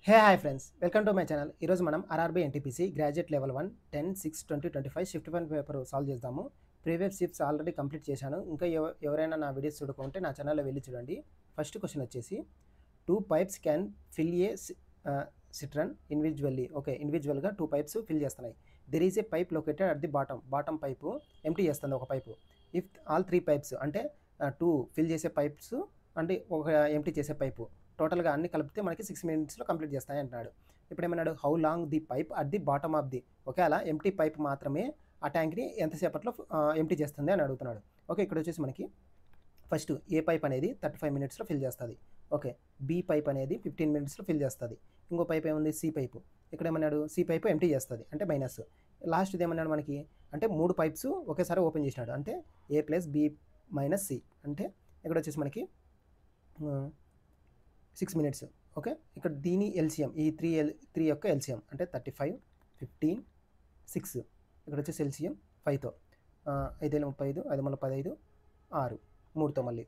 Hi friends, welcome to my channel. ఈరోజు మనం RRB NTPC graduate level 1 10/6/2025 shift 1 paper solve చేద్దాము. Previous shifts already complete చేశాను. ఇంకా ఎవరైనా నా వీడియోస్ చూడకుంటే నా ఛానల్లో వెళ్ళి చూడండి. ఫస్ట్ క్వశ్చన్ వచ్చేసి 2 pipes can fill A Citroën individually. Okay, ఇండివిజువల్గా 2 పైప్స్ ఫిల్ చేస్తున్నాయి. There is a pipe located at the bottom pipe empty చేస్తుంది ఒక పైపు. ఇఫ్ ఆల్ 3 పైప్స్ అంటే 2 ఫిల్ చేసే పైప్స్ అంటే ఒక ఎంటీ చేసే పైపు టోటల్గా అన్ని కలిపితే మనకి 6 మినిట్స్లో కంప్లీట్ చేస్తాయి అంటున్నాడు. ఇప్పుడు ఏమన్నాడు, how long the pipe at the bottom of the. Okay, అలా ఎంటీ పైప్ మాత్రమే ఆ ట్యాంక్ని ఎంతసేపట్లో ఎంటీ చేస్తుంది అని అడుగుతున్నాడు. ఓకే, ఇక్కడ వచ్చేసి మనకి ఫస్ట్ ఏ పైప్ అనేది 35 మినిట్స్లో ఫిల్ చేస్తుంది. ఓకే, బి పైప్ అనేది 15 మినిట్స్లో ఫిల్ చేస్తుంది. ఇంకో పైప్ ఏముంది, సి పైపు. ఇక్కడ ఏమన్నాడు, సి పైపు ఎంటీ చేస్తుంది అంటే మైనస్. లాస్ట్ది ఏమన్నాడు మనకి అంటే 3 పైప్స్ ఒకేసారి ఓపెన్ చేసినాడు అంటే ఏ ప్లస్ బి మైనస్ సి అంటే ఇక్కడ వచ్చేసి మనకి 6 మినిట్స్. ఓకే, ఇక్కడ దీని ఎల్సిఎం ఈ త్రీ యొక్క ఎల్సిఎం అంటే 35, 15, 6. ఇక్కడ వచ్చేసి ఎల్సిఎం 5తో 5×35, 5×15, 6, 3తో మళ్ళీ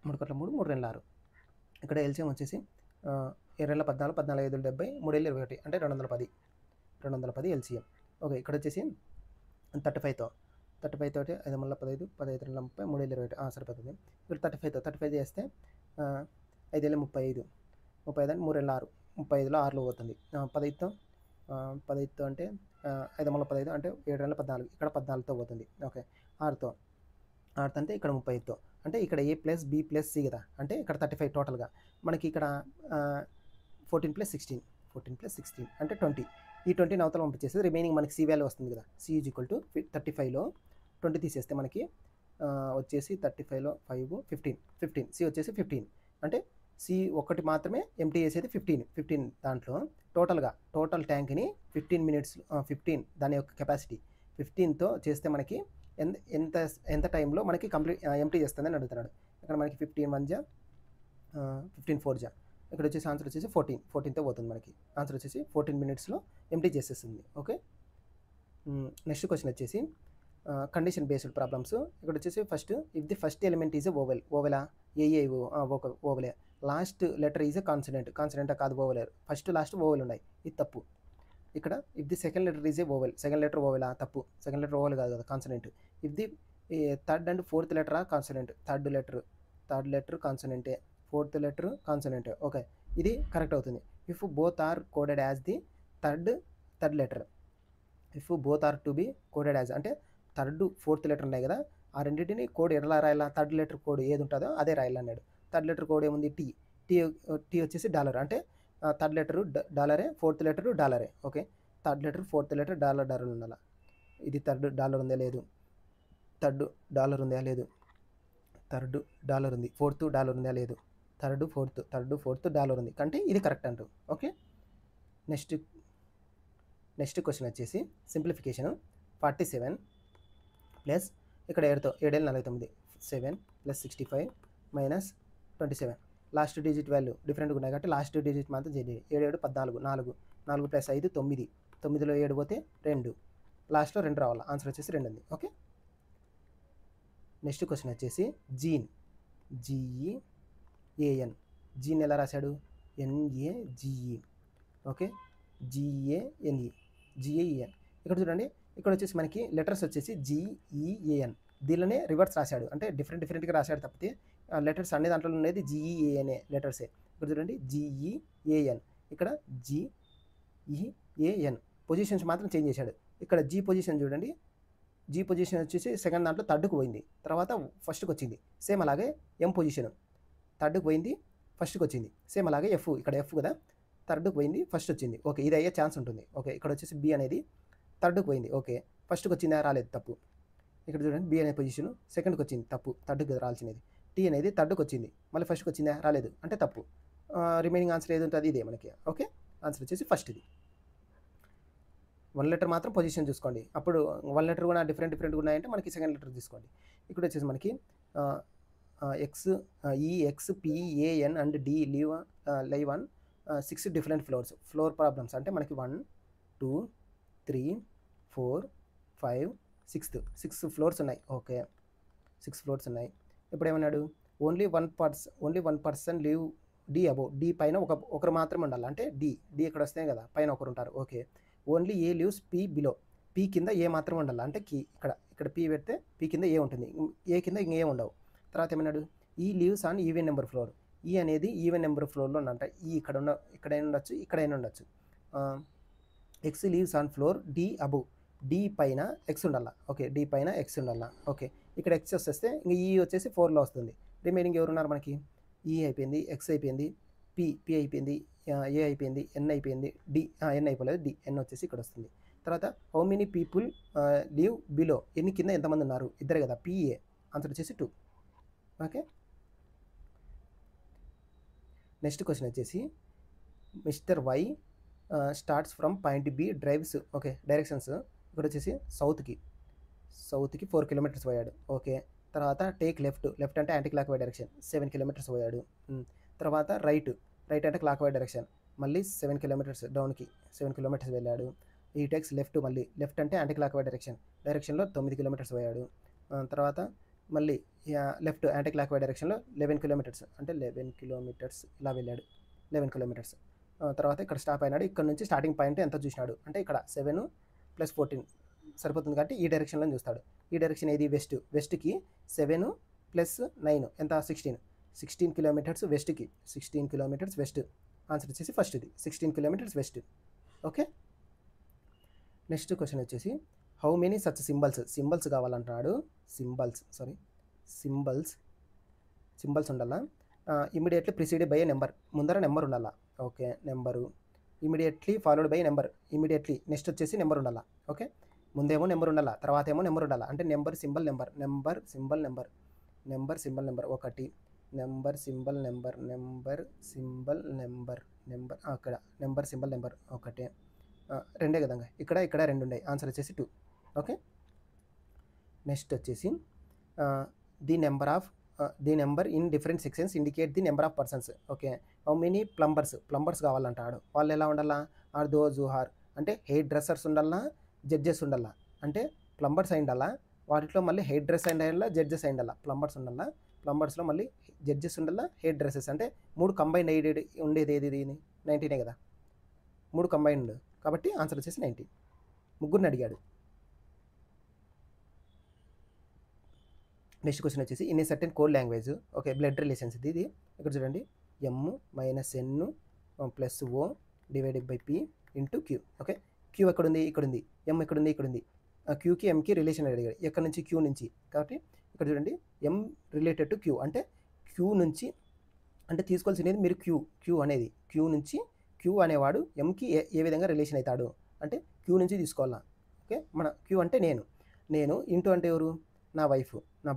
3 × 3, 3×2, 6. ఇక్కడ ఎల్సిఎం వచ్చేసి 2×14, 14×5, 70, 3×21 అంటే 210 ఎల్సిఎం. ఓకే, ఇక్కడ వచ్చేసి 35తో 5×15, 15, 15×30, 3×20 సరిపోతుంది. ఇక్కడ 35 చేస్తే 5×35, 35 అంటే 3×6, 35లో 6 పోతుంది. 15తో అంటే 5×15 అంటే 7×14, ఇక్కడ 14తో పోతుంది. ఓకే, 6తో అంటే ఇక్కడ 35తో అంటే ఇక్కడ ఏ ప్లస్ బి ప్లస్ సి కదా అంటే ఇక్కడ 35 టోటల్గా మనకి ఇక్కడ 14 + 16 అంటే 20. ఈ 20 అవతల పంపించేసి రిమైనింగ్ మనకి సి వాల్యూ వస్తుంది కదా. సి ఈజ్ ఈక్వల్ టు 35లో 20 తీసేస్తే మనకి వచ్చేసి 35లో 5, 15. సి వచ్చేసి 15 అంటే సి ఒకటి మాత్రమే ఎంటీ చేసేది 15 దాంట్లో టోటల్ ట్యాంక్ని 15 మినిట్స్ 15 దాని యొక్క కెపాసిటీ 15తో చేస్తే మనకి ఎంత టైంలో మనకి కంప్లీట్ ఎంటీ చేస్తుందని అడుగుతున్నాడు. ఇక్కడ మనకి 15 1 15 4 ఇక్కడ వచ్చేసి ఆన్సర్ వచ్చేసి 14తో పోతుంది. మనకి ఆన్సర్ వచ్చేసి 14 మినిట్స్లో ఎంటీ చేసేస్తుంది. ఓకే, నెక్స్ట్ క్వశ్చన్ వచ్చేసి కండిషన్ బేస్డ్ ప్రాబ్లమ్స్. ఇక్కడ వచ్చేసి first if the first element is ఓవెలా ఓవెలే, లాస్ట్ లెటర్ ఈజ్ కాన్సనెంట్ కాదు ఓవెల్, ఫస్ట్ లాస్ట్ ఓవెల్ ఉన్నాయి, ఇది తప్పు. ఇక్కడ if the second letter is a vowel, second letter ఓవెలా తప్పు, సెకండ్ లెటర్ ఓవెల్ కాదు కదా consonant. If the third and fourth లెటరా కాన్సనెంట్, థర్డ్ లెటర్ కాన్సనెంటే, ఫోర్త్ లెటర్ కాన్సనెంటే. ఓకే, ఇది కరెక్ట్ అవుతుంది. If both are coded as the third letter, if both are to be coded as అంటే third fourth letter ఉన్నాయి కదా, ఆ రెండింటిని కోడ్ ఎలా రాయాలా, థర్డ్ లెటర్ కోడ్ ఏది ఉంటుందో అదే రాయాలన్నాడు. థర్డ్ లెటర్ కోడ్ ఏముంది, టీ వచ్చేసి డాలర్ అంటే థర్డ్ లెటరు డాలరే, ఫోర్త్ లెటరు డాలరే. Okay, third letter fourth letter dollar ఉండాలి. ఇది థర్డ్ డాలర్ ఉందా లేదు, థర్డ్ డాలర్ ఉందా లేదు, థర్డ్ డాలర్ ఉంది, ఫోర్త్ డాలర్ ఉందా లేదు, థర్డ్ ఫోర్త్ డాలర్ ఉంది అంటే ఇది కరెక్ట్ అంటూ. ఓకే, నెక్స్ట్ క్వశ్చన్ వచ్చేసి సింప్లిఫికేషన్ 47 ప్లస్ ఇక్కడ 7తో 7×49 7 + 65 - 27. లాస్ట్ డిజిట్ వాల్యూ డిఫరెంట్గా ఉన్నాయి కాబట్టి లాస్ట్ డిజిట్ మాత్రం చేయండి. 7 7 14 4 4 + 5 9 9లో 7 పోతే 2, లాస్ట్లో 2 రావాలి, ఆన్సర్ వచ్చేసి 2 ఉంది. ఓకే, నెక్స్ట్ క్వశ్చన్ వచ్చేసి GEAN జీన్ ఎలా రాశాడు, NAGE. Okay, GANE. ఇక్కడ చూడండి, ఇక్కడ వచ్చేసి మనకి లెటర్స్ వచ్చేసి GEAN, దీనిలోనే రివర్స్ రాశాడు అంటే డిఫరెంట్గా రాశాడు తప్పితే లెటర్స్ అన్ని దాంట్లో ఉండేది GEAN లెటర్సే. ఇక్కడ చూడండి GEAN, ఇక్కడ GEAN పొజిషన్స్ మాత్రం చేంజ్ చేశాడు. ఇక్కడ G పొజిషన్ చూడండి, G పొజిషన్ వచ్చేసి సెకండ్ దాంట్లో థర్డ్కి పోయింది, తర్వాత ఫస్ట్కి వచ్చింది. సేమ్ అలాగే M పొజిషన్ థర్డ్కి పోయింది, ఫస్ట్కి వచ్చింది. సేమ్ అలాగే F, ఇక్కడ F కదా, థర్డ్కి పోయింది, ఫస్ట్ వచ్చింది. ఓకే, ఇది అయ్యే ఛాన్స్ ఉంటుంది. ఓకే, ఇక్కడ వచ్చేసి B అనేది థర్డ్కి పోయింది. ఓకే, ఫస్ట్కి వచ్చిందా, రాలేదు, తప్పు. ఇక్కడ చూడండి B అనే పొజిషన్ సెకండ్కి వచ్చింది, తప్పు, థర్డ్కి రాల్సినది. T అనేది థర్డ్కి వచ్చింది, మళ్ళీ ఫస్ట్కి వచ్చిందా, రాలేదు అంటే తప్పు. రిమైనింగ్ ఆన్సర్ ఏది ఉంటుంది, ఇదే మనకి. ఓకే, ఆన్సర్ వచ్చేసి ఫస్ట్ది. 1 లెటర్ మాత్రం పొజిషన్ చూసుకోండి, అప్పుడు 1 లెటర్ కూడా డిఫరెంట్గా ఉన్నాయంటే మనకి సెకండ్ లెటర్ తీసుకోండి. ఇక్కడ వచ్చేసి మనకి EXPAN and D live on 6 different floor problems అంటే మనకి 1 2 3 4 5 6 ఫ్లోర్స్ ఉన్నాయి. ఓకే, 6 ఫ్లోర్స్ ఉన్నాయి. ఇప్పుడు ఏమన్నాడు, only one person live D above, D పైన ఒకరు మాత్రమే ఉండాలి. అంటే డి ఇక్కడ వస్తే కదా పైన ఒకరు ఉంటారు. ఓకే. ఓన్లీ ఏ లీవ్స్ పీ బిలో, పీ కింద ఏ మాత్రం ఉండాలి. అంటే ఇక్కడ పీ పెడితే పీ కింద ఏ ఉంటుంది, ఏ కింద ఇంకే ఉండవు. తర్వాత ఏమన్నాడు, ఈ leaves on even number floor, ఈ అనేది ఈవెన్ నెంబర్ ఫ్లోర్లో ఉందంట. ఈ ఇక్కడైనా ఉండొచ్చు, ఇక్కడైనా ఉండొచ్చు. X lives on floor D above, D పైన ఎక్స్ ఉండాలా. ఓకే, డి పైన ఎక్స్ ఉండాలా. ఓకే, ఇక్కడ ఎక్స్ వచ్చేస్తే ఇంక ఈ వచ్చేసి 4లో వస్తుంది. రిమైనింగ్ ఎవరున్నారు మనకి, ఈ అయిపోయింది, ఎక్స్ అయిపోయింది, పి అయిపోయింది, ఏ అయిపోయింది, ఎన్ అయిపోయింది, డి ఎన్ అయిపోలేదు, డి ఎన్ వచ్చేసి ఇక్కడ వస్తుంది. తర్వాత how many people leave below, ఎన్ని కింద ఎంతమంది ఉన్నారు, ఇద్దరే కదా, పిఏ. ఆన్సర్ వచ్చేసి 2. ఓకే. నెక్స్ట్ క్వశ్చన్ వచ్చేసి Mr Y starts from point B drives, okay directions ఇక్కడ వచ్చేసి సౌత్కి 4 కిలోమీటర్స్ పోయాడు. ఓకే, తర్వాత టేక్ లెఫ్ట్ అంటే anticlockwise direction 7 kilometres పోయాడు. తర్వాత రైట్ అంటే క్లాక్ వై డైరెక్షన్, మళ్ళీ 7 కిలోమీటర్స్ డౌన్కి 7 కిలోమీటర్స్ వెళ్ళాడు. ఈ టేక్స్ మళ్ళీ లెఫ్ట్ అంటే యాంటీ క్లాక్ వై డైరెక్షన్లో 9 కిలోమీటర్స్ పోయాడు. తర్వాత మళ్ళీ లెఫ్ట్ యాంటీ క్లాక్ వై డైరెక్షన్లో 11 కిలోమీటర్స్, అంటే 11 కిలోమీటర్స్ ఇలా వెళ్ళాడు, 11 కిలోమీటర్స్. తర్వాత ఇక్కడ స్టాప్ అయినాడు. ఇక్కడ నుంచి స్టార్టింగ్ పాయింట్ ఎంత చూసినాడు అంటే ఇక్కడ 7 + 14 సరిపోతుంది కాబట్టి ఈ డైరెక్షన్లో చూస్తాడు. ఈ డైరెక్షన్ ఏది, వెస్ట్కి 7 + 9 ఎంత, 16 కిలోమీటర్స్ వెస్ట్కి, 16 కిలోమీటర్స్ వెస్ట్. ఆన్సర్ వచ్చేసి ఫస్ట్ది 16 kilometres west. Okay. Next question వచ్చేసి హౌ మెనీ సచ్ సింబల్స్ కావాలంటున్నాడు. సింబల్స్ ఉండాలా. Immediately preceded by a number, ముందర నెంబర్ ఉండాలా. Okay, number immediately followed by number, immediately next వచ్చేసి నెంబర్ ఉండాలా. ఓకే, ముందేమో నెంబర్ ఉండాలా, తర్వాత ఏమో నెంబర్ ఉండాలా. అంటే number symbol number, number symbol number, number symbol number ఒకటి, number symbol number, number symbol number, అక్కడ నెంబర్ సింబల్ నెంబర్ ఒకటే, రెండే కదంగా, ఇక్కడ 2 ఉన్నాయి. ఆన్సర్ వచ్చేసి 2. ఓకే. నెక్స్ట్ వచ్చేసి the number in different sections indicate the number of persons. Okay, how many plumbers కావాలంటాడు. వాళ్ళు ఎలా ఉండాలా, ఆర్ దోజ్ హూ ఆర్, అంటే హెయిర్ డ్రెస్సర్స్ ఉండాలా, జడ్జెస్ ఉండాలా. అంటే ప్లంబర్స్ అయి ఉండాలా, వాటిలో మళ్ళీ హెయిర్ డ్రెస్ అయిండాలా, జడ్జెస్ అయి ఉండాలా. ప్లంబర్స్ ఉండాలా, ప్లంబర్స్లో మళ్ళీ జడ్జెస్ ఉండాలా, హెయిర్ డ్రెస్సెస్. అంటే 3 కంబైన్ ఉండేది ఏది, 19 కదా, 3 కంబైన్డ్ కాబట్టి ఆన్సర్ వచ్చేసి 19. ముగ్గురిని అడిగాడు. నెక్స్ట్ క్వశ్చన్ వచ్చేసి in a certain code language, okay blood relations ఇది. ఇక్కడ చూడండి, M - N + O / P × Q. Okay, Q ఎక్కడుంది, ఇక్కడుంది. M ఎక్కడుంది, ఇక్కడుంది. Qకి Mకి రిలేషన్ అడిగాడు. ఎక్కడి నుంచి, Q నుంచి. కాబట్టి ఇక్కడ చూడండి, M రిలేటెడ్ టు Q, అంటే Q నుంచి, అంటే తీసుకోవాల్సినది మీరు Q అనేది, Q నుంచి Q అనేవాడు Mకి ఏ విధంగా రిలేషన్ అవుతాడు అంటే Q నుంచి తీసుకోవాలా. ఓకే, మన Q అంటే నేను ఇంటూ అంటే ఎవరు, నా వైఫ్, నా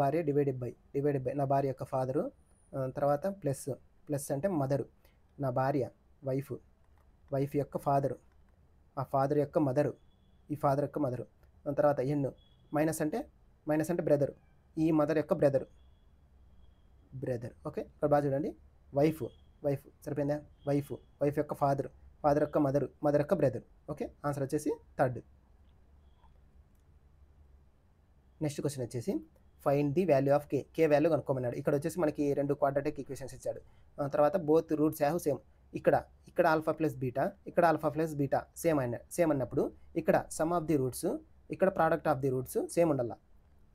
భార్య డివైడెడ్ బై నా భార్య యొక్క ఫాదరు. తర్వాత ప్లస్ అంటే మదరు, నా భార్య వైఫ్ యొక్క ఫాదరు, ఆ ఫాదర్ యొక్క మదరు, ఈ ఫాదర్ యొక్క మదరు. తర్వాత ఎన్ మైనస్ అంటే బ్రదర్, ఈ మదర్ యొక్క బ్రదర్. ఓకే, ఇక్కడ బాగా చూడండి, వైఫ్ సరిపోయిందా, వైఫ్ యొక్క ఫాదర్ యొక్క మదర్ యొక్క బ్రదర్. ఓకే, ఆన్సర్ వచ్చేసి 3rd. నెక్స్ట్ క్వశ్చన్ వచ్చేసి find the value of K value కనుక్కోమన్నాడు. ఇక్కడ వచ్చేసి మనకి 2 క్వాడ్రాటిక్ ఈక్వేషన్స్ ఇచ్చాడు. తర్వాత బోత్ రూట్స్ హ్యావ్ సేమ్, ఇక్కడ ఆల్ఫా ప్లస్ బీటా, ఇక్కడ ఆల్ఫా ప్లస్ బీటా సేమ్ అన్నప్పుడు ఇక్కడ సమ్ ఆఫ్ ది రూట్స్, ఇక్కడ product of the roots same ఉండాలా.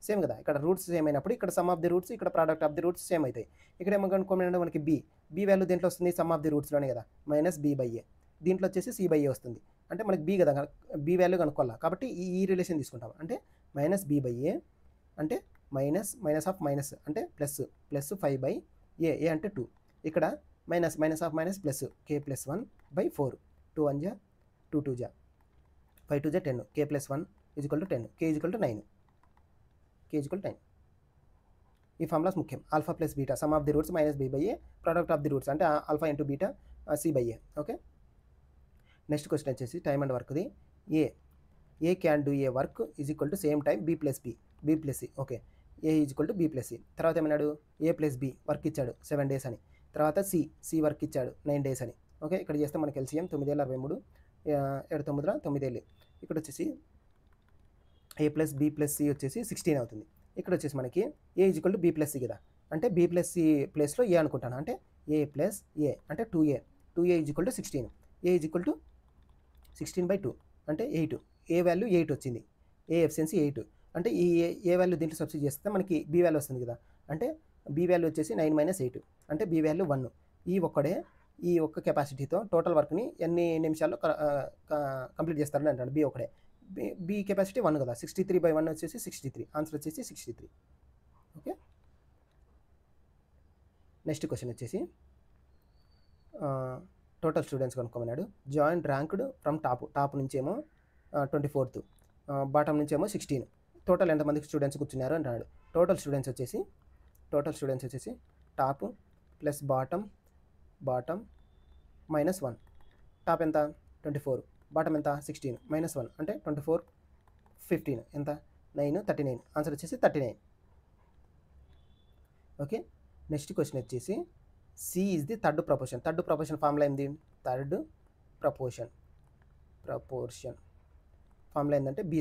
సేమ్ కదా, ఇక్కడ రూట్స్ సేమ్ అయినప్పుడు ఇక్కడ సమ్ ఆఫ్ ది రూట్స్, ఇక్కడ product of the roots same అవుతాయి. ఇక్కడ ఏమో కనుక్కోమన్నాడు మనకి బి వాల్యూ దేంట్లో వస్తుంది, సమ్ ఆఫ్ ది రూట్స్లోనే కదా, -b/a. దీంట్లో వచ్చేసి c/a వస్తుంది. అంటే మనకి బి కదా, బి వాల్యూ కనుక్కోవాలా. కాబట్టి ఈ రిలేషన్ తీసుకుంటాం. అంటే -b/a అంటే మైనస్ ఆఫ్ మైనస్ అంటే ప్లస్ 5/a, ఏ అంటే 2. ఇక్కడ minus of minus plus k+1/4, 2 1 జా 2 2 జా 5 2 జా 10, k+1 = 10, k = 9. ఈ ఫార్ములాస్ ముఖ్యం. Alpha plus beta, sum of the roots -b/a, product of the roots అంటే alpha into beta c/a. Okay. Next question వచ్చేసి టైమ్ అండ్ వర్క్ది. A can do a work = same time b + c. Okay, a = b + c. తర్వాత ఏమన్నాడు, a + b work ఇచ్చాడు 7 days అని. తర్వాత c work ఇచ్చాడు 9 days అని. ఓకే, ఇక్కడ చేస్తే మనకి LCM 9 7 9 9. ఇక్కడ వచ్చేసి a + b + c వచ్చేసి 16 అవుతుంది. ఇక్కడ వచ్చేసి మనకి a = b + c కదా, అంటే b + c ప్లేస్లో a అనుకుంటాను. అంటే ఏ ప్లస్ ఏ అంటే 2a 2a is equal to 16 A is equal to 16/2 అంటే 8 ఏ వాల్యూ 8 వచ్చింది ఏ ఎఫిషియన్సీ 8 అంటే ఈ ఏ వాల్యూ దీంట్లో సబ్స్టిట్యూట్ చేస్తే మనకి బి వాల్యూ వస్తుంది కదా అంటే బి వాల్యూ వచ్చేసి 9 - 8 అంటే బి వాల్యూ 1 ఈ ఒక్క కెపాసిటీతో టోటల్ వర్క్ని ఎన్ని నిమిషాల్లో కంప్లీట్ చేస్తారని అంటాడు బి ఒకడే బి కెపాసిటీ 1 కదా 63/1 వచ్చేసి 63 ఆన్సర్ వచ్చేసి 63 ఓకే నెక్స్ట్ క్వశ్చన్ వచ్చేసి టోటల్ స్టూడెంట్స్ కనుక్కోమన్నాడు జాయింట్ ర్యాంక్డ్ ఫ్రమ్ టాప్ నుంచేమో 24th బాటమ్ నుంచేమో 16 టోటల్ ఎంతమంది స్టూడెంట్స్ కూర్చున్నారు అంటున్నాడు టోటల్ స్టూడెంట్స్ వచ్చేసి టాప్ ప్లస్ బాటమ్ -1 టాప్ ఎంత 24 బాటమ్ ఎంత 16 -1 అంటే 24 15 ఎంత 9 39 ఆన్సర్ వచ్చేసి 39 ఓకే నెక్స్ట్ క్వశ్చన్ వచ్చేసి C is the third proportion formula ఏంది థర్డ్ ప్రపోర్షన్ ఫార్ములా ఏంటంటే b²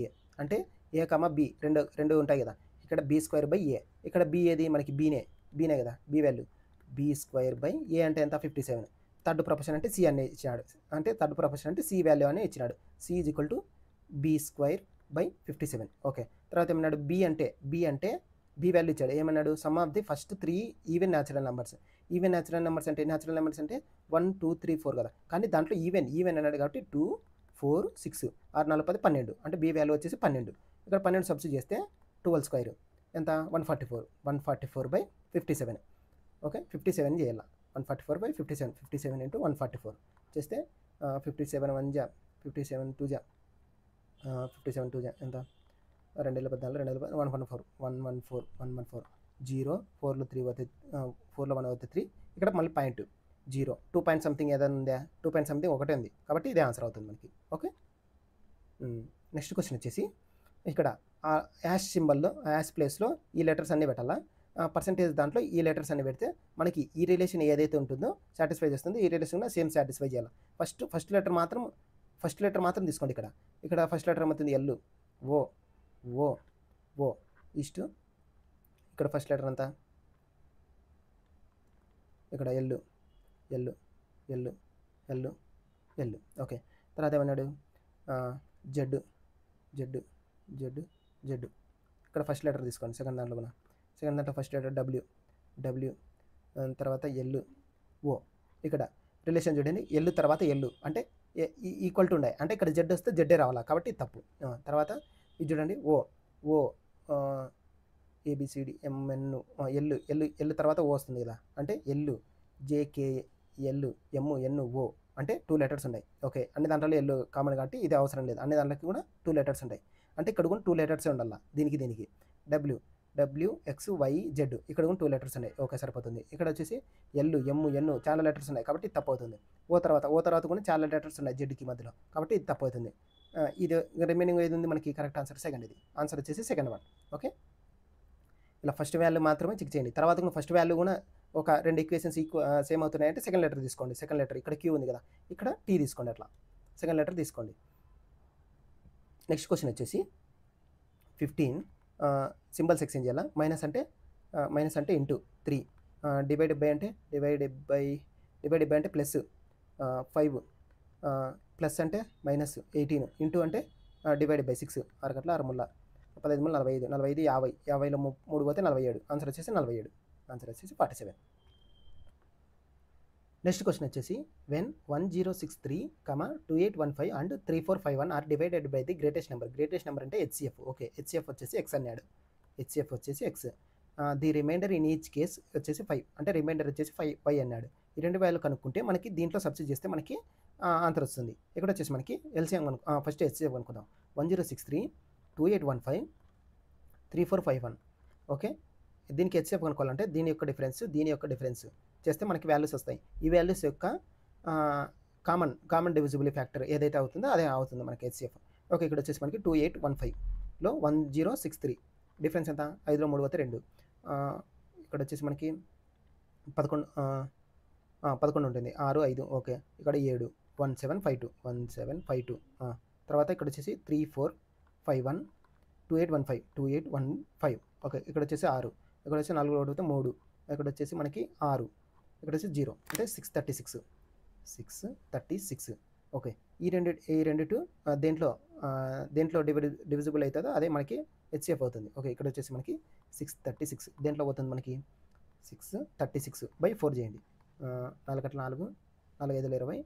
a అంటే a, b రెండు ఉంటాయి కదా ఇక్కడ b² ఇక్కడ b ఏది మనకి బీనే కదా బి వాల్యూ b² అంటే ఎంత 57 థర్డ్ ప్రపోర్షన్ అంటే సి అని ఇచ్చినాడు అంటే థర్డ్ ప్రపోర్షన్ అంటే సి వాల్యూ అని ఇచ్చినాడు C is equal to b²/57 okay తర్వాత ఏమన్నాడు బి అంటే బి వాల్యూ ఇచ్చాడు ఏమన్నాడు sum of the first 3 even natural numbers అంటే న్యాచురల్ నెంబర్స్ అంటే 1 2 3 4 కదా కానీ దాంట్లో ఈవెన్ అన్నాడు కాబట్టి 2 4 6 6 4 10 12 అంటే బి వాల్యూ వచ్చేసి 12 ఇక్కడ 12 సబ్స్టిట్యూట్ చేస్తే 12² ఎంత 144/57 ఓకే 57 చేయాలి 144/57 57 × 144 చేస్తే 57 1 జా 57 2 జా 57 2 జా ఎంత 2014 114 0 4లో 3 పోతే 4లో 1 పోతే 3 ఇక్కడ మళ్ళీ పాయింట్ 0 2 పాయింట్ సంథింగ్ ఏదైనా ఉందా 2 పాయింట్ సంథింగ్ ఒకటే ఉంది కాబట్టి ఇదే ఆన్సర్ అవుతుంది మనకి ఓకే నెక్స్ట్ క్వశ్చన్ వచ్చేసి ఇక్కడ యాష్ సింబల్లో యాష్ ప్లేస్లో ఈ లెటర్స్ అన్నీ పెట్టాలా పర్సంటేజ్ దాంట్లో ఈ లెటర్స్ అన్ని పెడితే మనకి ఈ రిలేషన్ ఏదైతే ఉంటుందో సాటిస్ఫై చేస్తుంది ఈ రిలేషన్ కూడా సేమ్ సాటిస్ఫై చేయాలి ఫస్ట్ లెటర్ మాత్రం తీసుకోండి ఇక్కడ ఫస్ట్ లెటర్ ఏమవుతుంది ఎల్ ఓ ఇష్టు ఇక్కడ ఫస్ట్ లెటర్ అంతా ఇక్కడ ఎల్ ఓకే తర్వాత ఏమన్నాడు జెడ్ ఇక్కడ ఫస్ట్ లెటర్ తీసుకోండి సెకండ్ దాంట్లో ఫస్ట్ లెటర్ డబ్ల్యూ తర్వాత ఎల్ ఓ ఇక్కడ రిలేషన్ చూడండి ఎల్ తర్వాత ఎల్ అంటే ఈక్వల్ టు ఉండే అంటే ఇక్కడ జెడ్ వస్తే జెడ్డే రావాలా కాబట్టి తప్పు తర్వాత ఇది చూడండి ఓ ఏబిసిడి ఎంఎన్ ఎల్ తర్వాత ఓ వస్తుంది కదా అంటే ఎల్ జేకే ఎన్ ఓ అంటే 2 లెటర్స్ ఉన్నాయి ఓకే అన్ని దాంట్లో ఎల్ కామన్ కాబట్టి ఇది అవసరం లేదు అన్ని దాంట్లోకి కూడా 2 లెటర్స్ ఉంటాయి అంటే ఇక్కడ కూడా 2 లెటర్సే ఉండాలి దీనికి WXYZ ఇక్కడ కూడా 2 లెటర్స్ ఉన్నాయి ఓకే సరిపోతుంది ఇక్కడ వచ్చేసి ఎన్ చాలా లెటర్స్ ఉన్నాయి కాబట్టి తప్పు అవుతుంది ఓ తర్వాత కూడా చాలా లెటర్స్ ఉన్నాయి జెడ్కి మధ్యలో కాబట్టి ఇది తప్పు అవుతుంది ఇది రిమైనింగ్ ఏది ఉంది మనకి కరెక్ట్ ఆన్సర్ సెకండ్ ఇది ఆన్సర్ వచ్చేసి సెకండ్ వన్ ఓకే ఇలా ఫస్ట్ వాల్యూ మాత్రమే చెక్ చేయండి తర్వాత కూడా ఫస్ట్ వాల్యూ కూడా ఒక 2 ఈక్వేషన్స్ సేమ్ అవుతున్నాయంటే సెకండ్ లెటర్ తీసుకోండి సెకండ్ లెటర్ ఇక్కడ క్యూ ఉంది కదా ఇక్కడ టీ తీసుకోండి అట్లా సెకండ్ లెటర్ తీసుకోండి నెక్స్ట్ క్వశ్చన్ వచ్చేసి 15 సింబల్స్ ఎక్స్చేంజ్ చేయాలా మైనస్ అంటే ఇంటూ 3 డివైడ్ బై అంటే ప్లస్ 5 ప్లస్ అంటే -18 ఇంటూ అంటే డివైడ్ బై 6 అరగట్ల 6 ముళ్ళ 15 ముళ్ళ 45 50లో 3 పోతే 47 ఆన్సర్ వచ్చేసి 47 ఆన్సర్ వచ్చేసి 47 నెక్స్ట్ క్వశ్చన్ వచ్చేసి when 1063, 2815 and 3451 are divided by the greatest number అంటే హెచ్సిఎఫ్ ఓకే హెచ్సిఎఫ్ వచ్చేసి ఎక్స్ అన్నాడు హెచ్సిఎఫ్ వచ్చేసి X the remainder in each case వచ్చేసి 5 అంటే రిమైండర్ వచ్చేసి 5 అన్నాడు ఈ రెండు వాల్యూ కనుక్కుంటే మనకి దీంట్లో సబ్స్టిట్యూట్ చేస్తే మనకి ఆన్సర్ వస్తుంది ఇక్కడ వచ్చేసి మనకి ఎల్సిఎం ఫస్ట్ హెచ్సిఎఫ్ అనుకుందాం 1063, 2815, 3451 ఓకే దీనికి హెచ్సిఎఫ్ కనుక్కోవాలంటే దీని యొక్క డిఫరెన్స్ చేస్తే మనకి వాల్యూస్ వస్తాయి ఈ వాల్యూస్ యొక్క కామన్ డివిజిబుల్ ఫ్యాక్టర్ ఏదైతే అవుతుందో అదే అవుతుంది మనకి హెచ్సిఎఫ్ ఓకే ఇక్కడ వచ్చేసి మనకి 2815లో 1063 డిఫరెన్స్ ఎంత 5లో 3 పోతే 2 ఇక్కడ వచ్చేసి మనకి 11 ఉంటుంది 6 5 ఓకే ఇక్కడ 7 1752 తర్వాత ఇక్కడ వచ్చేసి 3451 2815 ఓకే ఇక్కడ వచ్చేసి 6 ఇక్కడ వచ్చి 4 పోతే 3 ఇక్కడ వచ్చేసి మనకి 6, ఇక్కడ వచ్చి 0 అంటే 636. ఓకే, ఈ రెండిటి దేంట్లో డివిజిబుల్ అవుతుందో అదే మనకి హెచ్సిఎఫ్ అవుతుంది. ఓకే, ఇక్కడ వచ్చేసి మనకి 636 దేంట్లో పోతుంది మనకి 636/4 చేయండి. 4 4 4 5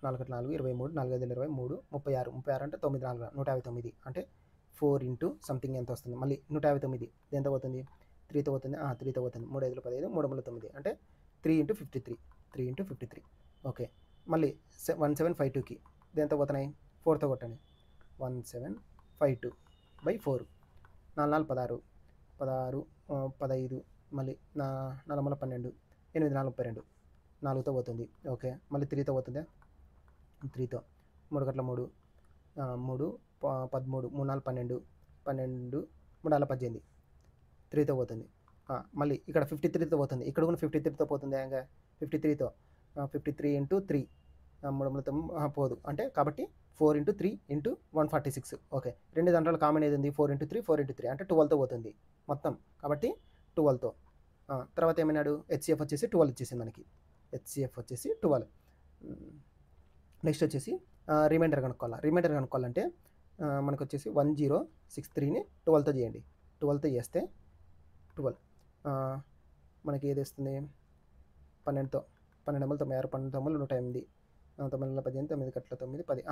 20 4 4 23 4 5 23 36 అంటే 9 4 159 అంటే 4 ఇంటూ సంథింగ్ ఎంత వస్తుంది మళ్ళీ 159 దేంతో పోతుంది 3తో పోతుంది 3తో పోతుంది 3 5 15 3 9 అంటే 3 ఇంటూ 53 ఓకే, మళ్ళీ 1752కి దేంతో పోతున్నాయి 4తో కొట్టండి 1752/4 4 4 16 15 మళ్ళీ 4 12 8 4 32 4తో పోతుంది. ఓకే, మళ్ళీ 3తో పోతుందా 3తో 3 గట్ల 3 3 13 3 4 12 12 3 4 18 3తో పోతుంది. మళ్ళీ ఇక్కడ 53తో పోతుంది. ఇక్కడ కూడా 53తో పోతుంది. ఇంకా 53తో 53 ఇంటూ 3 3 పోదు అంటే కాబట్టి 4 ఇంటూ 3 ఇంటూ 146. ఓకే, రెండు దాంట్లో కామన్ ఏది ఉంది 4 ఇంటూ 3 4 ఇంటూ 3 అంటే 12తో పోతుంది మొత్తం కాబట్టి 12తో. తర్వాత ఏమన్నాడు హెచ్సిఎఫ్ వచ్చేసి 12 వచ్చేసింది మనకి. హెచ్సిఎఫ్ వచ్చేసి 12. నెక్స్ట్ వచ్చేసి రిమైండర్ కనుక్కోవాలంటే మనకు వచ్చేసి 1063ని 12తో చేయండి. 12తో చేస్తే 12 మనకి ఏది వస్తుంది 12తో 12 96 12 108 9 18 9 గట్ల 9 10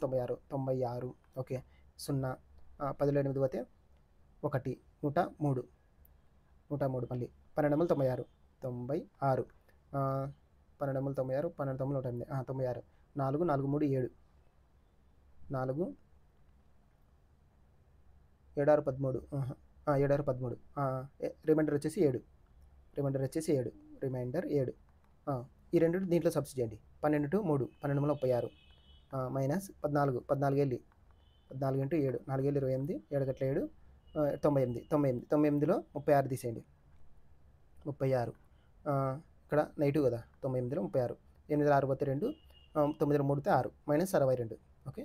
12 96 ఓకే 0 10 8 పోతే 1 103 మళ్ళీ 12 96 96 12 96 12 108 96 4 4 3 7 4 7 6 13 7 6 13 రిమైండర్ వచ్చేసి 7 రిమైండర్ 7 ఈ రెండు దీంట్లో సబ్స్టిట్యూట్ చేయండి 12 × 3 12 36 మైనస్ 14 14 వెళ్ళి 14 ఇంటూ 7 4 వెళ్ళి 28 7 గట్ల 7 98లో 36 తీసేయండి 36 ఇక్కడ నెగిటివ్ కదా 98లో 36 8 6 పోతే 2 9 3 6 మైనస్ 62. ఓకే,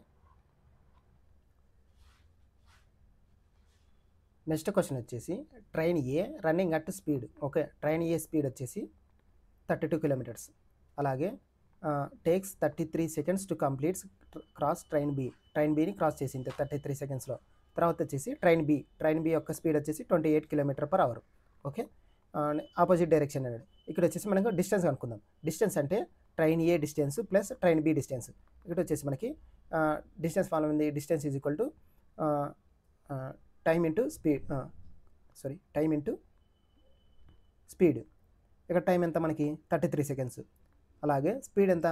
నెక్స్ట్ క్వశ్చన్ వచ్చేసి train A running at speed. Okay, train A speed వచ్చేసి 32 కిలోమీటర్స్. అలాగే takes 33 seconds to completes cross train బీని క్రాస్ చేసింది 33 సెకండ్స్లో. తర్వాత వచ్చేసి ట్రైన్ బి యొక్క స్పీడ్ వచ్చేసి 28 km/h. ఓకే, ఆపోజిట్ డైరెక్షన్ అన్నాడు. ఇక్కడ వచ్చేసి మనకు డిస్టెన్స్ అనుకుందాం. డిస్టెన్స్ అంటే train A distance plus train B distance. ఇక్కడ వచ్చేసి మనకి డిస్టెన్స్ ఫాలో ఉంది. Distance is equal to time into speed. ఇక్కడ టైం ఎంత మనకి 33 సెకండ్స్. అలాగే స్పీడ్ ఎంత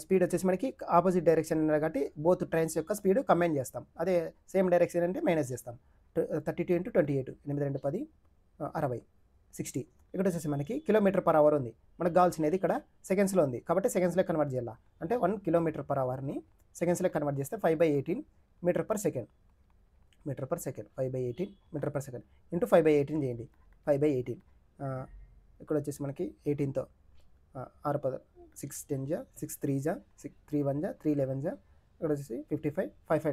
స్పీడ్ వచ్చేసి మనకి ఆపోజిట్ డైరెక్షన్ కాబట్టి బోత్ ట్రైన్స్ యొక్క స్పీడ్ కంబైన్ చేస్తాం. అదే సేమ్ డైరెక్షన్ అంటే మైనస్ చేస్తాం. 32 × 28 8 2 10 60 60. ఇక్కడ వచ్చేసి మనకి km/h ఉంది. మనకు కావాల్సినది ఇక్కడ సెకండ్స్లో ఉంది కాబట్టి సెకండ్స్లో కన్వర్ట్ చేయాలి. అంటే 1 km/hని సెకండ్స్లో కన్వర్ట్ చేస్తే 5/18 m/s. 5/18 m/s ఇంటూ 5/18 చేయండి. 5/18 ఇక్కడ వచ్చేసి మనకి 18తో 6 6 10 6 3 6 3 1 3 11 ఇక్కడ వచ్చేసి 55 5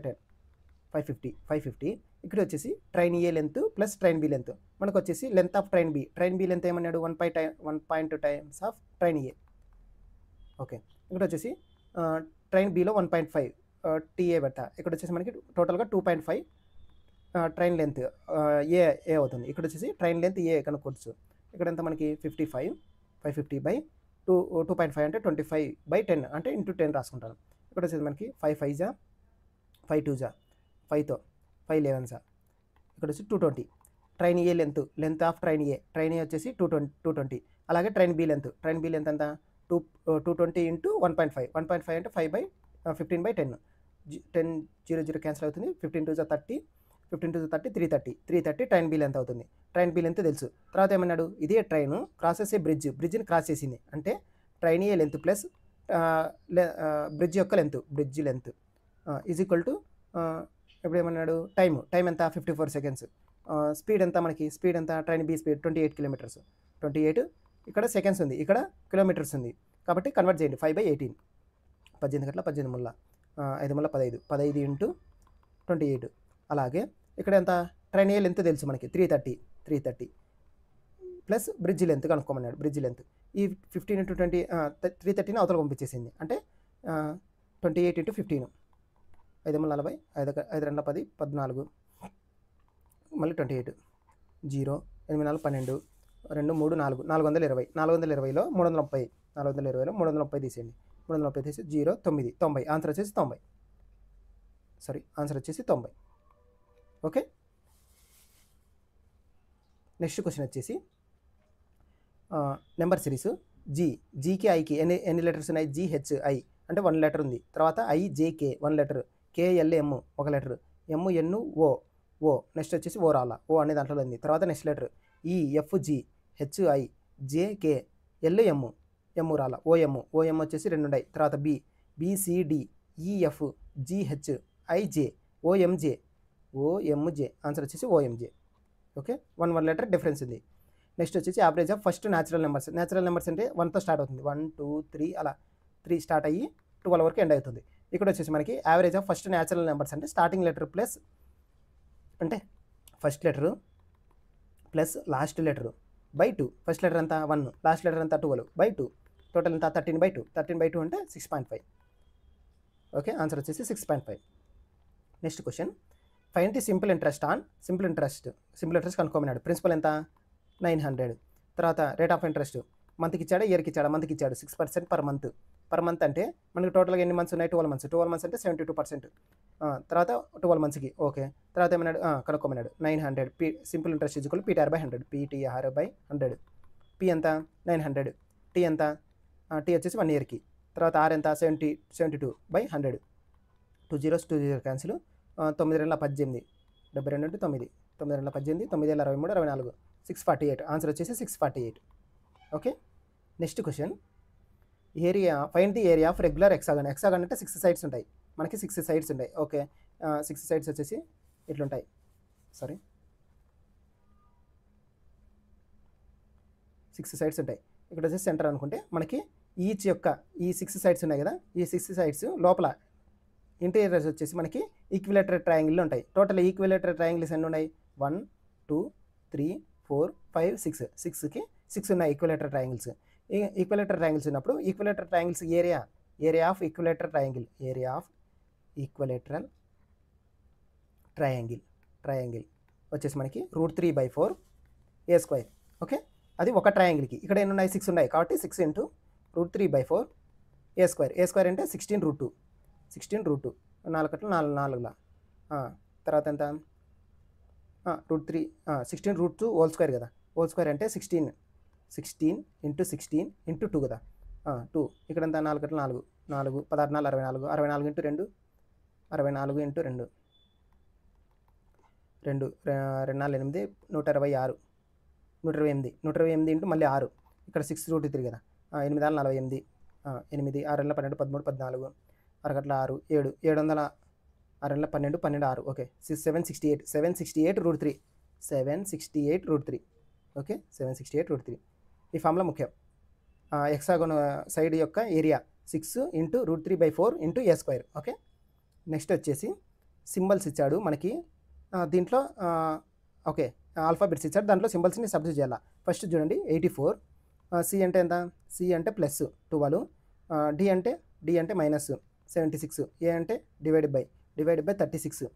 5 10 550. ఇక్కడ వచ్చేసి train A length plus train B length. మనకు వచ్చేసి length of train B length ఏమన్నాడు 1.2 times of train A. Okay, ఇక్కడ వచ్చేసి ట్రైన్ బిలో 1.5 టీఏ పెట్ట. ఇక్కడ వచ్చేసి మనకి టోటల్గా 2.5 ట్రైన్ లెంత్ ఏ అవుతుంది. ఇక్కడ వచ్చేసి ట్రైన్ లెంత్ ఏ కనుక్కోవచ్చు. ఇక్కడ ఎంత మనకి 550/2.5 అంటే 25/10 అంటే ఇంటూ 10 రాసుకుంటాను. ఇక్కడ వచ్చేసి మనకి 5 5 5 2 5తో 5 11 ఇక్కడ వచ్చి 220. Train A length of train A వచ్చేసి 220. అలాగే ట్రైన్ బి లెంత్ ఎంత 220 ఇంటూ 1.5 అంటే 5/15/10 10 0 0 క్యాన్సిల్ అవుతుంది. 15 2 30 330 ట్రైన్ బి లెంత్ అవుతుంది. ట్రైన్ బి లెంత్ తెలుసు. తర్వాత ఏమన్నాడు ఇదే ట్రైన్ క్రాస్ చేసే బ్రిడ్జ్ని క్రాస్ చేసింది అంటే train A length plus bridge యొక్క bridge length is equal to ఇప్పుడు ఏమన్నాడు టైం ఎంత 54 సెకండ్స్. స్పీడ్ ఎంత మనకి ట్రైన్ బి స్పీడ్ 28 km. 28 ఇక్కడ సెకండ్స్ ఉంది, ఇక్కడ కిలోమీటర్స్ ఉంది కాబట్టి కన్వర్ట్ చేయండి. 5/18 18 గట్ల 18 ముళ్ళ 5 ముళ్ళ 15 15 ఇంటూ 28. అలాగే ఇక్కడ ఎంత ట్రైన్ ఏ లెంత్ తెలుసు మనకి 330 ప్లస్ బ్రిడ్జ్ లెంత్ కనుక్కోమన్నాడు. బ్రిడ్జ్ లెంత్ ఈ 15 × 20 330ని అవతల పంపించేసింది. అంటే 28 × 15 5 40 5 2 10 14 మళ్ళీ 28 0 8 4 12 2 3 4 420 420లో 330 420లో 330 తీసేయండి. 330 తీసి 0 9 90 ఆన్సర్ వచ్చేసి 90. ఆన్సర్ వచ్చేసి 90. ఓకే. నెక్స్ట్ క్వశ్చన్ వచ్చేసి నెంబర్ సిరీస్ జీకి ఐకి ఎన్ని లెటర్స్ ఉన్నాయి? GHI అంటే 1 లెటర్ ఉంది. తర్వాత IJK 1 letter, KLM 1 letter, MNO next వచ్చేసి ఓ రాలా, ఓ అనే దాంట్లో ఉంది. తర్వాత next letter EFG HI JK LM రాలా, OM వచ్చేసి 2 ఉన్నాయి. తర్వాత BCD EF GH IJ OMJ answer వచ్చేసి OMJ. ఓకే, 1 లెటర్ డిఫరెన్స్ ఉంది. నెక్స్ట్ వచ్చేసి average of first natural numbers. Natural numbers అంటే 1తో స్టార్ట్ అవుతుంది. 1 2 3 అలా 3 స్టార్ట్ అయ్యి 12 వరకు ఎండ్ అవుతుంది. ఇక్కడ వచ్చేసి మనకి average of first natural numbers అంటే స్టార్టింగ్ లెటర్ ప్లస్ అంటే first letter plus last letter by 2. First letter అంతా 1, లాస్ట్ లెటర్ అంతా 12 బై 2, టోటల్ అంతా 13/2. 13/2 అంటే 6.5. ఓకే, ఆన్సర్ వచ్చేసి 6.5. Next question find the simple interest కనుక్కోమన్నాడు. ప్రిన్సిపల్ ఎంత? 900. తర్వాత రేట్ ఆఫ్ ఇంట్రెస్ట్ మంత్కి ఇచ్చాడా, ఇయర్కి ఇచ్చాడా? మంత్కి ఇచ్చాడు. 6% పర్ మంత్ అంటే మనకి టోటల్గా ఎన్ని మంత్స్ ఉన్నాయి? 12 మంత్స్ అంటే 72%. తర్వాత 12 మంత్స్కి ఓకే. తర్వాత ఏమన్నాడు? కనుక్కోమన్నాడు. 900 simple interest is equal PTR/100. PTR/100. P ఎంత? 900. T ఎంత? T వచ్చేసి 1 ఇయర్కి. తర్వాత R ఎంత? 72/100. 2 zeros క్యాన్సిల్. 9 2 18 72 అంటే 9 9 2 18 9 63 64 648. ఆన్సర్ వచ్చేసి 648. Okay. Next question find the area of regular hexagon. Hexagon అంటే 6 సైడ్స్ ఉంటాయి మనకి. 6 సైడ్స్ ఉంటాయి. ఓకే, 6 సైడ్స్ వచ్చేసి ఇట్లుంటాయి. 6 సైడ్స్ ఉంటాయి. ఇక్కడ వచ్చేసి సెంటర్ అనుకుంటే మనకి ఈచ్ యొక్క ఈ 6 సైడ్స్ ఉన్నాయి కదా, ఈ 6 సైడ్స్ లోపల ఇంటీరియర్స్ వచ్చేసి మనకి ఈక్విలేటరల్ ట్రయాంగిల్లో ఉంటాయి. టోటల్ ఈక్విలేటరల్ ట్రయాంగిల్స్ ఎన్ని ఉన్నాయి? 1 2 3 4 5 6. 6కి 6 ఉన్నాయి ఈక్విలేటరల్ ట్రయాంగిల్స్. ఈక్విలేటరల్ ట్రయాంగిల్స్ ఉన్నప్పుడు equilateral triangles area of equilateral triangle వచ్చేసి మనకి √3/4 A². ఓకే, అది ఒక ట్రయాంగిల్కి. ఇక్కడ ఎన్ని ఉన్నాయి? 6 ఉన్నాయి కాబట్టి 6 × √3/4 A² అంటే 16√2. 4 4 తర్వాత ఎంత? √3 16√2 హోల్ స్క్వేర్ కదా. హోల్ స్క్వేర్ అంటే 16 × 16 × 2 కదా. 2 ఇక్కడ ఎంత? 4 4 4 16 64 64 × 2 64 × 2 2 2 4 8 126 128 × మళ్ళీ 6 ఇక్కడ 6√3 కదా. 8 48 8 6 12 13 14 6 6 7 700 6 12 12 6. ఓకే, 768 √3. ఓకే, 768 √3. ఈ ఫార్ములా ముఖ్యం. హెక్సాగన్ సైడ్ యొక్క ఏరియా 6 × √3/4 × A². ఓకే. నెక్స్ట్ వచ్చేసి సింబల్స్ ఇచ్చాడు మనకి. దీంట్లో ఓకే ఆల్ఫాబెట్స్ ఇచ్చాడు. దాంట్లో సింబల్స్ని సబ్స్టిట్యూట్ చేయాలి. ఫస్ట్ చూడండి 84. C అంటే ఎంత? C అంటే ప్లస్ 12. D అంటే -76. A అంటే డివైడ్ బై 36.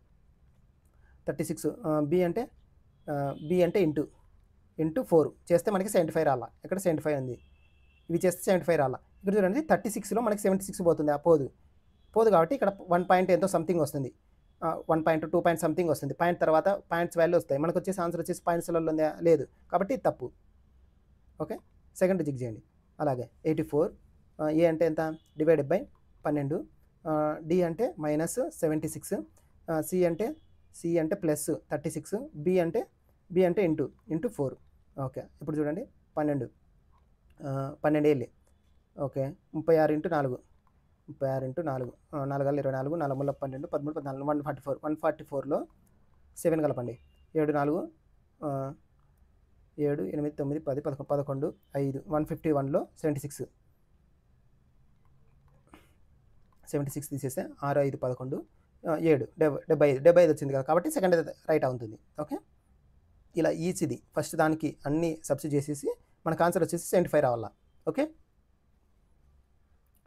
B అంటే ఇంటూ 4 చేస్తే మనకి 75 రాలా. ఇక్కడ 75 ఉంది. ఇవి చేస్తే 75 రాలా. ఇక్కడ చూడండి 36లో మనకి 76 పోతుంది. పోదు కాబట్టి ఇక్కడ 1 పాయింట్ ఎంతో సంథింగ్ వస్తుంది. 1 పాయింట్ 2 పాయింట్ సంథింగ్ వస్తుంది. పాయింట్ తర్వాత పాయింట్స్ వాల్యూ వస్తాయి. మనకు వచ్చేసి ఆన్సర్ వచ్చేసి పాయింట్స్లలో ఉందా? లేదు కాబట్టి తప్పు. ఓకే, సెకండ్ టిక్ చేయండి. అలాగే 84. A అంటే ఎంత? Divided by 12. D అంటే -76. C అంటే ప్లస్ 36. B అంటే ఇంటూ 4. ఓకే, ఇప్పుడు చూడండి 12 12 ఓకే 36 × 4 4 4 24 4 12 13 14 144లో 7 కలపండి. 7 4 7 8 9 10 11 11 5 151లో 76 తీసేస్తే 6 5 11 7 75 వచ్చింది కదా, కాబట్టి సెకండ్ రైట్ అవుతుంది. ఓకే, ఇలా ఈచ్ది ఫస్ట్ దానికి అన్ని సబ్స్టిట్యూట్ చేసేసి మనకు ఆన్సర్ వచ్చేసి 75 రావాలా. ఓకే,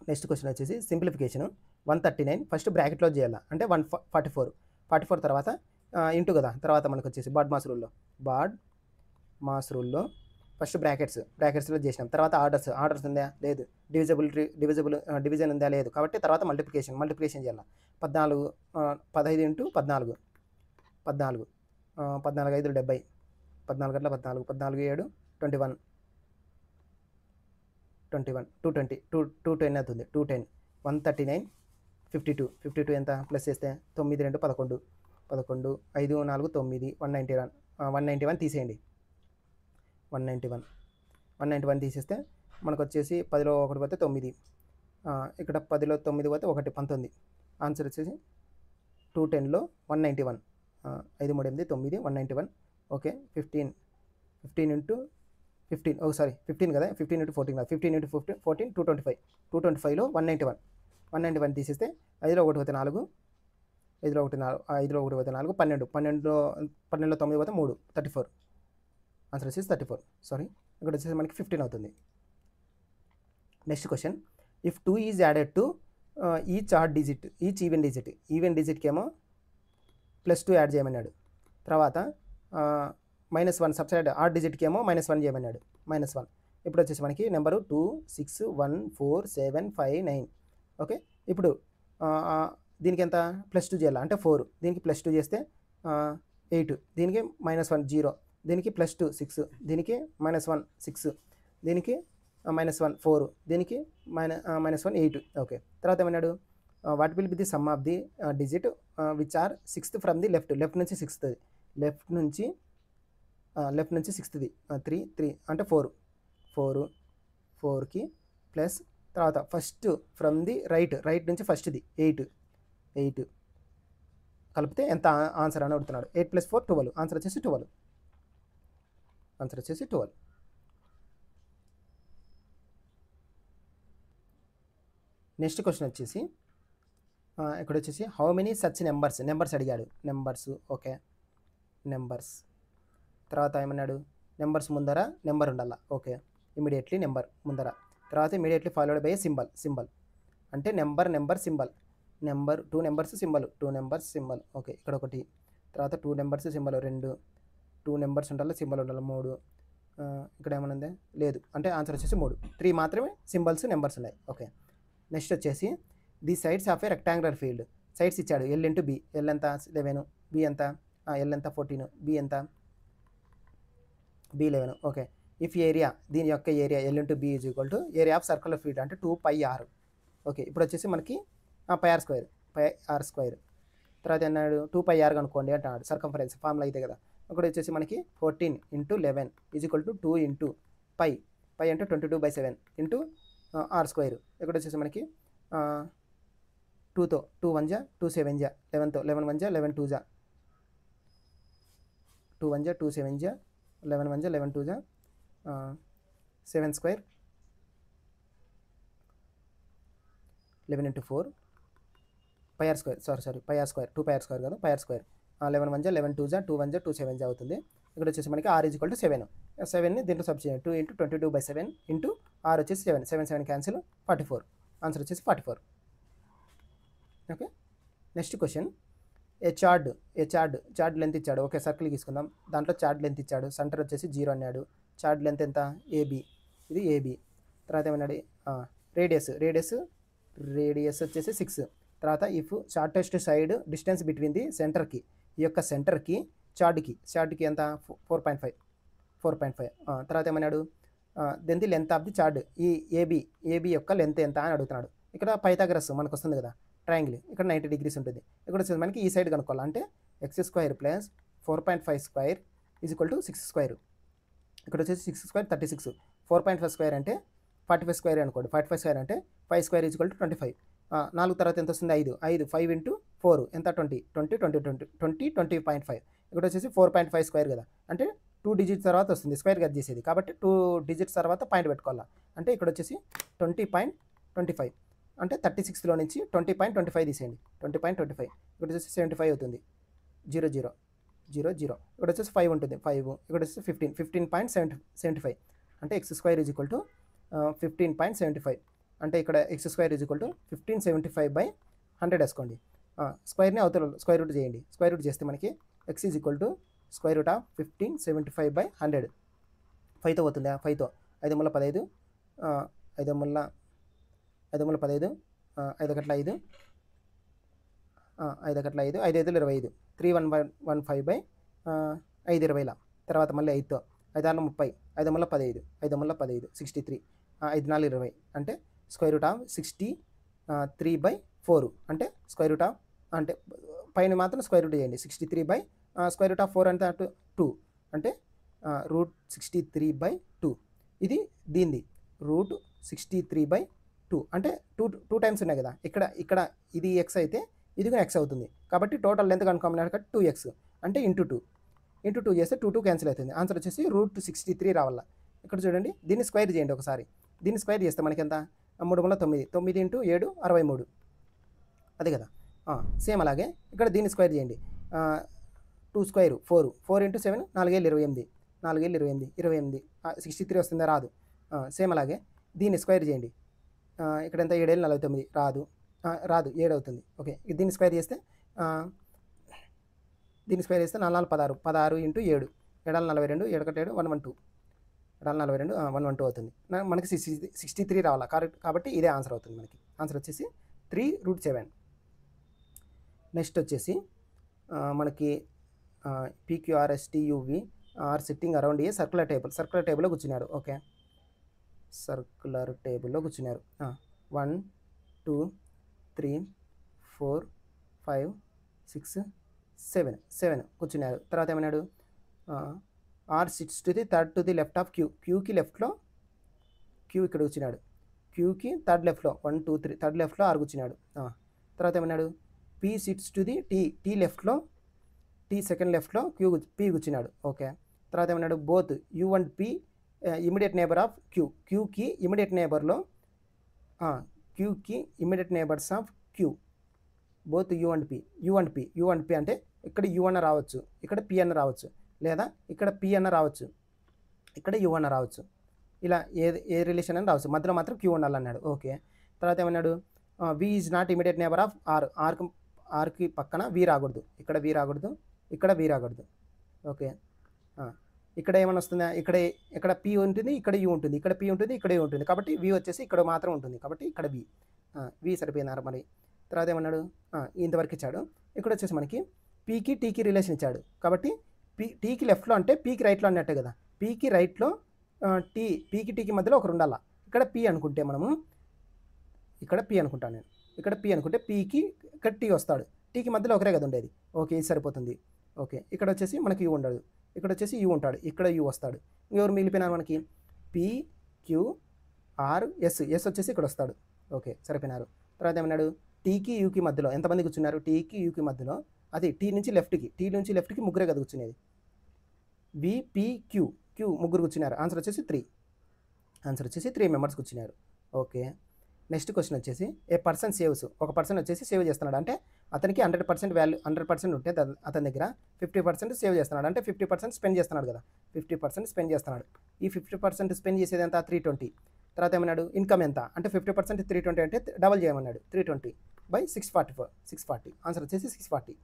నెక్స్ట్ క్వశ్చన్ వచ్చేసి సింప్లిఫికేషన్. 139 ఫస్ట్ బ్రాకెట్లో చేయాలా, అంటే 144 తర్వాత ఇంటూ కదా, తర్వాత మనకు వచ్చేసి బాడ్ మాస్ రూల్లో ఫస్ట్ బ్రాకెట్స్లో చేసినాం. తర్వాత ఆర్డర్స్ ఉందా, లేదు. డివిజన్ ఉందా, లేదు. కాబట్టి తర్వాత మల్టిప్లికేషన్ చేయాలి. 15 ఇంటూ 14 14 5 70 14 గట్ల 14 14 7 21 220 210 అవుతుంది. 210 139 52 ఎంత ప్లస్ చేస్తే 9 2 11 5 4 9 191 తీసేయండి. 191 తీసేస్తే మనకు వచ్చేసి 10లో 1 పోతే 9, ఇక్కడ 10లో 9 పోతే 1 19. ఆన్సర్ వచ్చేసి 210లో 191, 5 3 8 9 191. ఓకే, 15 ఇంటూ 15 కదా, 15 ఇంటూ 14 కదా, 15 ఇంటూ 14 225లో 191 తీసేస్తే 5లో 1 పోతే 4, 5లో 1 పోతే 4 12లో 9 పోతే 3 34. ఆన్సర్ వచ్చేసి 34. ఇక్కడ వచ్చేసి మనకి 15 అవుతుంది. Next question, if 2 is added to each even డిజిట్కి ఏమో +2 యాడ్ చేయమన్నాడు. తర్వాత -1 సబ్సైడ్ ఆడ్ డిజిట్కి ఏమో -1 చేయమన్నాడు. -1 ఇప్పుడు వచ్చేసి మనకి నెంబరు 2 6 1 4 7 5 9. ఓకే, ఇప్పుడు దీనికి ఎంత +2 చేయాలి, అంటే 4, దీనికి +2 చేస్తే 8, దీనికి -1 0, దీనికి +2 6, దీనికి -1 6, దీనికి -1 4, దీనికి -1 8. ఓకే, తర్వాత ఏమన్నాడు, what will be the sum of the digit which are 6th from the left నుంచి 6th, లెఫ్ట్ నుంచి 6th 3 అంటే 4కి ప్లస్ తర్వాత ఫస్ట్ ఫ్రమ్ ది రైట్ నుంచి ఫస్ట్ది 8 కలిపితే ఎంత ఆన్సర్ అని అడుగుతున్నాడు. 8 + 4 12, ఆన్సర్ వచ్చేసి 12. నెక్స్ట్ క్వశ్చన్ వచ్చేసి ఇక్కడ వచ్చేసి హౌ మెనీ సచ్ నెంబర్స్ అడిగాడు. ఓకే, నెంబర్స్ తర్వాత ఏమన్నాడు, నెంబర్స్ ముందర నెంబర్ ఉండాలా. ఓకే, ఇమీడియట్లీ నెంబర్ ముందర, తర్వాత ఇమీడియట్లీ ఫాలోడ్ బై సింబల్ అంటే number symbol, 2 numbers symbol. Okay, ఇక్కడ ఒకటి, తర్వాత 2 నెంబర్స్ సింబల్ 2, 2 నెంబర్స్ ఉండాలి, సింబల్ ఉండాలి 3. ఇక్కడ ఏమైనా ఉందా, లేదు. అంటే ఆన్సర్ వచ్చేసి 3 మాత్రమే సింబల్స్ నెంబర్స్ ఉన్నాయి. ఓకే, నెక్స్ట్ వచ్చేసి the sides of a rectangular field. Sides ఇచ్చాడు, L ఇంటూ B. L ఎంత 11, B ఎంత L ఎంత 14, B ఎంత B 11. ఓకే, ఇఫ్ ఏరియా దీని యొక్క area L into B is equal to area of circular field అంటే 2πr. Okay, ఇప్పుడు వచ్చేసి మనకి πr స్క్వేర్. తర్వాత అన్నాడు 2πr కనుక్కోండి అంటున్నాడు, సర్కంఫరెన్స్ ఫార్ములా అయితే కదా. ఇక్కడ వచ్చేసి మనకి 14 × 11 ఈజ్ ఈక్వల్ టు 2 ఇంటూ π అంటే 22/7 ఇంటూ r స్క్వేర్. ఇక్కడ వచ్చేసి మనకి 2తో 2 1 జా 2 7 జా 11తో 11 1 జా 11 2 జా 2 1 జా 2 7 జా 11 1 జా 11 2 జా 7 square 11 × 4 πr square 2πr square కాదు, πr స్క్వేర్. 11 1 జా 11 2 జా 2 1 జా 2 7 జా అవుతుంది. ఇక్కడ వచ్చేసి మనకి r ఈజ్ ఈక్వల్ టు 7ని దీంట్లో సబ్స్టిట్యూట్ 2 × 22/7 ఇంటూ r వచ్చేసి 7 క్యాన్సిల్ 44. ఆన్సర్ వచ్చేసి 44. Okay, next question, chart length ఇచ్చాడు. ఓకే, సర్కిల్ తీసుకుందాం. దాంట్లో చార్ట్ లెంత్ ఇచ్చాడు, సెంటర్ వచ్చేసి 0 అన్నాడు. చార్ట్ లెంత్ ఎంత AB, ఇది AB. తర్వాత ఏమన్నాడు, రేడియస్ వచ్చేసి 6. తర్వాత if shortest side distance between the సెంటర్కి, ఈ యొక్క సెంటర్కి చార్ట్కి ఎంత 4.5. తర్వాత ఏమన్నాడు, then the length of the chart, ఈ ఏబి యొక్క లెంత్ ఎంత అని అడుగుతున్నాడు. ఇక్కడ పైథాగరస్ మనకు వస్తుంది కదా, ట్రయాంగిల్, ఇక్కడ 90 degrees ఉంటుంది. ఇక్కడ వచ్చేసి మనకి ఈ సైడ్ కనుక్కోవాలి, అంటే x² + 4.5² ఈజ్ ఈక్వల్ టు 6². ఇక్కడ వచ్చేసి 6² 36, 4.5² అంటే 45² అనుకోండి. 45² అంటే 5² ఈజ్ ఈక్వల్ టు 25. 4 తర్వాత ఎంత వస్తుంది, 5 5 ఇంటూ 4 ఎంత 20 20.5. ఇక్కడ వచ్చేసి 4.5² కదా, అంటే 2 digits తర్వాత వస్తుంది, స్క్వేర్ కట్ చేసేది కాబట్టి 2 digits తర్వాత పాయింట్ పెట్టుకోవాలా. అంటే ఇక్కడ వచ్చేసి 20.25. అంటే 36లో నుంచి 20.25 తీసేయండి. 20.25 ఇక్కడ వచ్చేసి 75 అవుతుంది. 0 0 0 0 ఇక్కడ వచ్చేసి 5 ఉంటుంది. 5 ఇక్కడ వచ్చేసి 15.75 అంటే x² ఈజ్ ఈక్వల్ టు 15.75 అంటే ఇక్కడ x² ఈజ్ ఈక్వల్ టు 1575/100 వేసుకోండి. స్క్వేర్ని అవతల స్క్వేర్ రూట్ చేయండి. స్క్వేర్ రూట్ చేస్తే మనకి x is equal to square root of 1575/100 5తో పోతుంది. 5తో 5 ముళ్ళ 15 5 ముళ్ళ 15 5 ఒకట్ల 5 5 ఒకట్ల 5 5 5 25 3115/5 20ల తర్వాత మళ్ళీ 5తో 5 6 30 5 ముళ్ళ 15 5 ముళ్ళ 15 63 5 4 20 అంటే స్క్వేర్ రూట్ ఆఫ్ 63/4 అంటే స్క్వేర్ రూట్ ఆఫ్ అంటే పైన మాత్రం స్క్వేర్ రూట్ చేయండి. 63 స్క్వేర్ రూట్ ఆఫ్ 4 అంటే 2 అంటే రూట్ 63/2 ఇది దీనిది రూట్ 63/2 అంటే 2 టైమ్స్ ఉన్నాయి కదా. ఇక్కడ ఇది ఎక్స్ అయితే ఇది కూడా ఎక్స్ అవుతుంది. కాబట్టి టోటల్ లెంత్ కనుక్కోమన్నాడు కాబట్టి 2x అంటే ఇంటూ 2 చేస్తే 2 క్యాన్సిల్ అవుతుంది. ఆన్సర్ వచ్చేసి రూట్ 63 రావాల. ఇక్కడ చూడండి దీన్ని స్క్వేర్ చేయండి ఒకసారి. దీన్ని స్క్వేర్ చేస్తే మనకి ఎంత 3 ముళ్ళ 9 9 ఇంటూ 7 63 అదే కదా. సేమ్ అలాగే ఇక్కడ దీన్ని స్క్వేర్ చేయండి. 2 స్క్వేర్ 4 4 ఇంటూ 7 4 7 28 4 7 28 63 వస్తుందా రాదు. సేమ్ అలాగే దీన్ని స్క్వేర్ చేయండి. ఇక్కడ ఎంత 7 49 రాదు 7 అవుతుంది. ఓకే దీన్ని స్క్వేర్ చేస్తే 4 4 16 ఇంటూ 7 7 42 7 7 112 7 42 112 అవుతుంది. మనకి 63 రావాలి కాబట్టి ఇదే ఆన్సర్ అవుతుంది. మనకి ఆన్సర్ వచ్చేసి 3√7. నెక్స్ట్ వచ్చేసి మనకి PQRSTUV are sitting around a circular టేబుల్లో కూర్చున్నారు. ఓకే సర్కులర్ టేబుల్లో కూర్చున్నారు. 1 2 3 4 5 6 7 కూర్చున్నారు. తర్వాత ఏమన్నాడు R sits to the third to the left of క్యూకి లెఫ్ట్లో ఇక్కడ కూర్చున్నాడు. క్యూకి థర్డ్ లెఫ్ట్లో 1 2 3 థర్డ్ లెఫ్ట్లో ఆర్ కూర్చున్నాడు. తర్వాత ఏమన్నాడు P sits to the T లెఫ్ట్లో సెకండ్ లెఫ్ట్లో పీ కూర్చున్నాడు. ఓకే తర్వాత ఏమన్నాడు both U and P immediate neighbour of క్యూకి ఇమీడియట్ నేబర్లో క్యూకి immediate neighbours of Q both U and P అంటే ఇక్కడ యూ అన్న రావచ్చు, ఇక్కడ పీ అన్న రావచ్చు, లేదా ఇక్కడ పీ అన్న రావచ్చు, ఇక్కడ యూ అన్న రావచ్చు. ఇలా ఏ రిలేషన్ అని రావచ్చు, మధ్యలో మాత్రం క్యూ ఉండాలన్నాడు. ఓకే తర్వాత ఏమన్నాడు V is not immediate neighbour of ఆర్కి పక్కన వి రాకూడదు, ఇక్కడ వి రాకూడదు, ఇక్కడ వి రాకూడదు. ఓకే ఇక్కడ ఏమైనా వస్తుందా ఇక్కడ పీ ఉంటుంది, ఇక్కడ యూ ఉంటుంది, ఇక్కడ పీ ఉంటుంది, ఇక్కడ యూ ఉంటుంది. కాబట్టి వి వచ్చేసి ఇక్కడ మాత్రం ఉంటుంది కాబట్టి ఇక్కడ వి సరిపోయినారు. మరి తర్వాత ఏమన్నాడు ఇంతవరకు ఇచ్చాడు. ఇక్కడ వచ్చేసి మనకి పీకి టీకి రిలేషన్ ఇచ్చాడు కాబట్టి టీకి లెఫ్ట్లో అంటే పీకి రైట్లో అన్నట్టే కదా. పీకి రైట్లో పీకి టీకి మధ్యలో ఒకరు ఉండాలా. ఇక్కడ పీ అనుకుంటే మనము ఇక్కడ పీ అనుకుంటాను నేను, ఇక్కడ పీ అనుకుంటే పీకి ఇక్కడ టీ వస్తాడు, టీకి మధ్యలో ఒకరే కదా ఉండేది. ఓకే ఇది సరిపోతుంది. ఓకే ఇక్కడ వచ్చేసి మనకి యూ ఉండదు, ఇక్కడ వచ్చేసి యూ ఉంటాడు, ఇక్కడ యూ వస్తాడు. ఎవరు మిగిలిపోయినారు మనకి పీ క్యూ ఆర్ ఎస్ వచ్చేసి ఇక్కడ వస్తాడు. ఓకే సరిపోయినారు. తర్వాత ఏమన్నాడు టీకి యూకి మధ్యలో ఎంతమంది కూర్చున్నారు, టీకి యూకి మధ్యలో అది టీ నుంచి లెఫ్ట్కి ముగ్గురే కదా కూర్చునేది. విపిక్యూ ముగ్గురు కూర్చున్నారు. ఆన్సర్ వచ్చేసి 3 మెంబర్స్ కూర్చున్నారు. ఓకే నెక్స్ట్ క్వశ్చన్ వచ్చేసి ఏ పర్సన్ సేవ్స్, ఒక పర్సన్ వచ్చేసి సేవ్ చేస్తున్నాడు అంటే అతనికి 100% వాల్యూ 100% ఉంటే అతని దగ్గర 50% సేవ్ చేస్తున్నాడు అంటే 50% స్పెండ్ చేస్తున్నాడు కదా. 50% స్పెండ్ చేస్తున్నాడు. ఈ 50% స్పెండ్ చేసేది ఎంత 320. తర్వాత ఏమన్నాడు ఇన్కమ్ ఎంత అంటే 50% 320 అంటే డబల్ చేయమన్నాడు 320/640. ఆన్సర్ వచ్చేసి 640.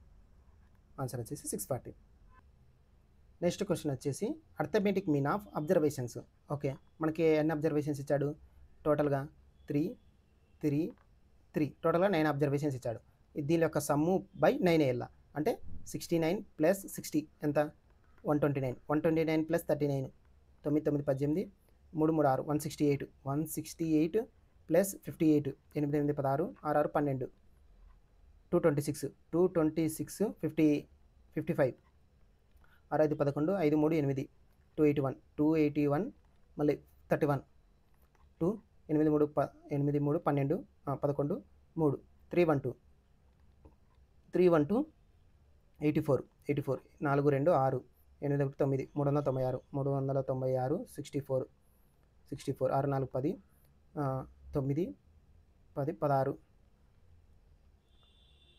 నెక్స్ట్ క్వశ్చన్ వచ్చేసి arithmetic mean of observations. Okay మనకి ఎన్ని అబ్జర్వేషన్స్ ఇచ్చాడు టోటల్గా 3 టోటల్గా 9 అబ్జర్వేషన్స్ ఇచ్చాడు. దీని యొక్క సమ్ము బై 9 వేయాల అంటే 69 + 60 ఎంత 129, 129 + 39 9 9 18 3 3 6 168 + 58 8 8 16 6 6 12 226 55 6 5 11 5 3 8 281 మళ్ళీ 31 2 8 3 12 11 3 312 84 4 2 6 8 9 396 64 6 4 10 9 10 16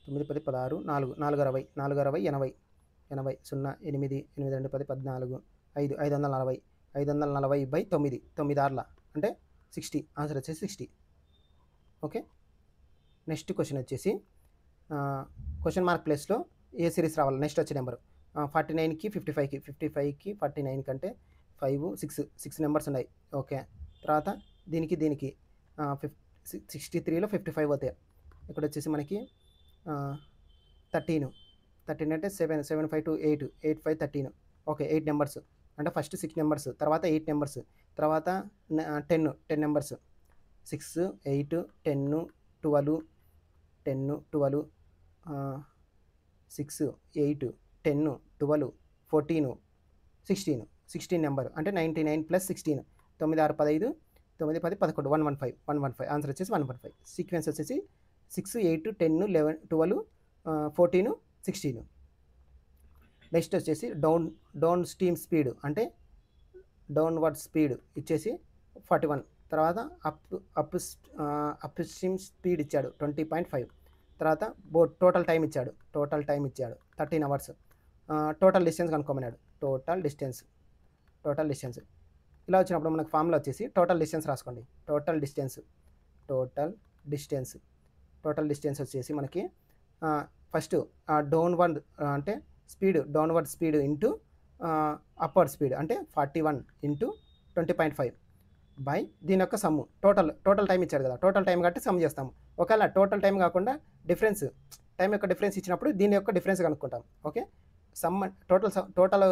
9 10 16 4 4 60 4 60 80 80 0 8 8 2 10 14 5 540 540 బై 9 9 ఆర్ల అంటే 60 ఆన్సర్ వచ్చేసి 60. ఓకే. నెక్స్ట్ క్వశ్చన్ వచ్చేసి క్వశ్చన్ మార్క్ ప్లేస్లో ఏ సిరీస్ రావాలి నెక్స్ట్ వచ్చే నెంబర్ 49కి 55కి 55కి 49 కంటే 5 6 నెంబర్స్ ఉన్నాయి. ఓకే. తర్వాత దీనికి 63లో 55 అవుతాయి. ఇక్కడ వచ్చేసి మనకి 13 అంటే 7 7 5 2 8 8 5 13. ఓకే. 8 నెంబర్స్ అంటే ఫస్ట్ 6 నెంబర్స్, తర్వాత 8 నెంబర్స్, తర్వాత 10 నెంబర్స్ 6 8 10 12 10 12 6 8 10 12 14 16 నెంబర్ అంటే 99 ప్లస్ 16 9 6 15 9 10 11 115 ఆన్సర్ వచ్చేసి 115. సీక్వెన్స్ వచ్చేసి 6 8 10 11 12 14 16. నెక్స్ట్ వచ్చేసి డౌన్ స్ట్రీమ్ స్పీడ్ అంటే డౌన్వర్డ్ స్పీడ్ ఇచ్చేసి 41. తర్వాత అప్ స్ట్రీమ్ స్పీడ్ ఇచ్చాడు 20.5. తర్వాత టోటల్ టైం ఇచ్చాడు 13 అవర్స్. టోటల్ డిస్టెన్స్ కనుక్కోమన్నాడు. టోటల్ డిస్టెన్స్ ఇలా వచ్చినప్పుడు మనకు ఫార్ములా వచ్చేసి టోటల్ డిస్టెన్స్ రాసుకోండి. టోటల్ డిస్టెన్స్ వచ్చేసి మనకి ఫస్ట్ డౌన్వర్డ్ అంటే speed downward speed into upward speed అంటే 41 ఇంటూ 20.5 బై దీని యొక్క సమ్ము. టోటల్ టైం ఇచ్చాడు కదా, టోటల్ టైం కాబట్టి సమ్ చేస్తాము. ఒకవేళ టోటల్ టైం కాకుండా టైం యొక్క డిఫరెన్స్ ఇచ్చినప్పుడు దీని యొక్క డిఫరెన్స్ కనుక్కుంటాం. ఓకే. సమ్ టోటల్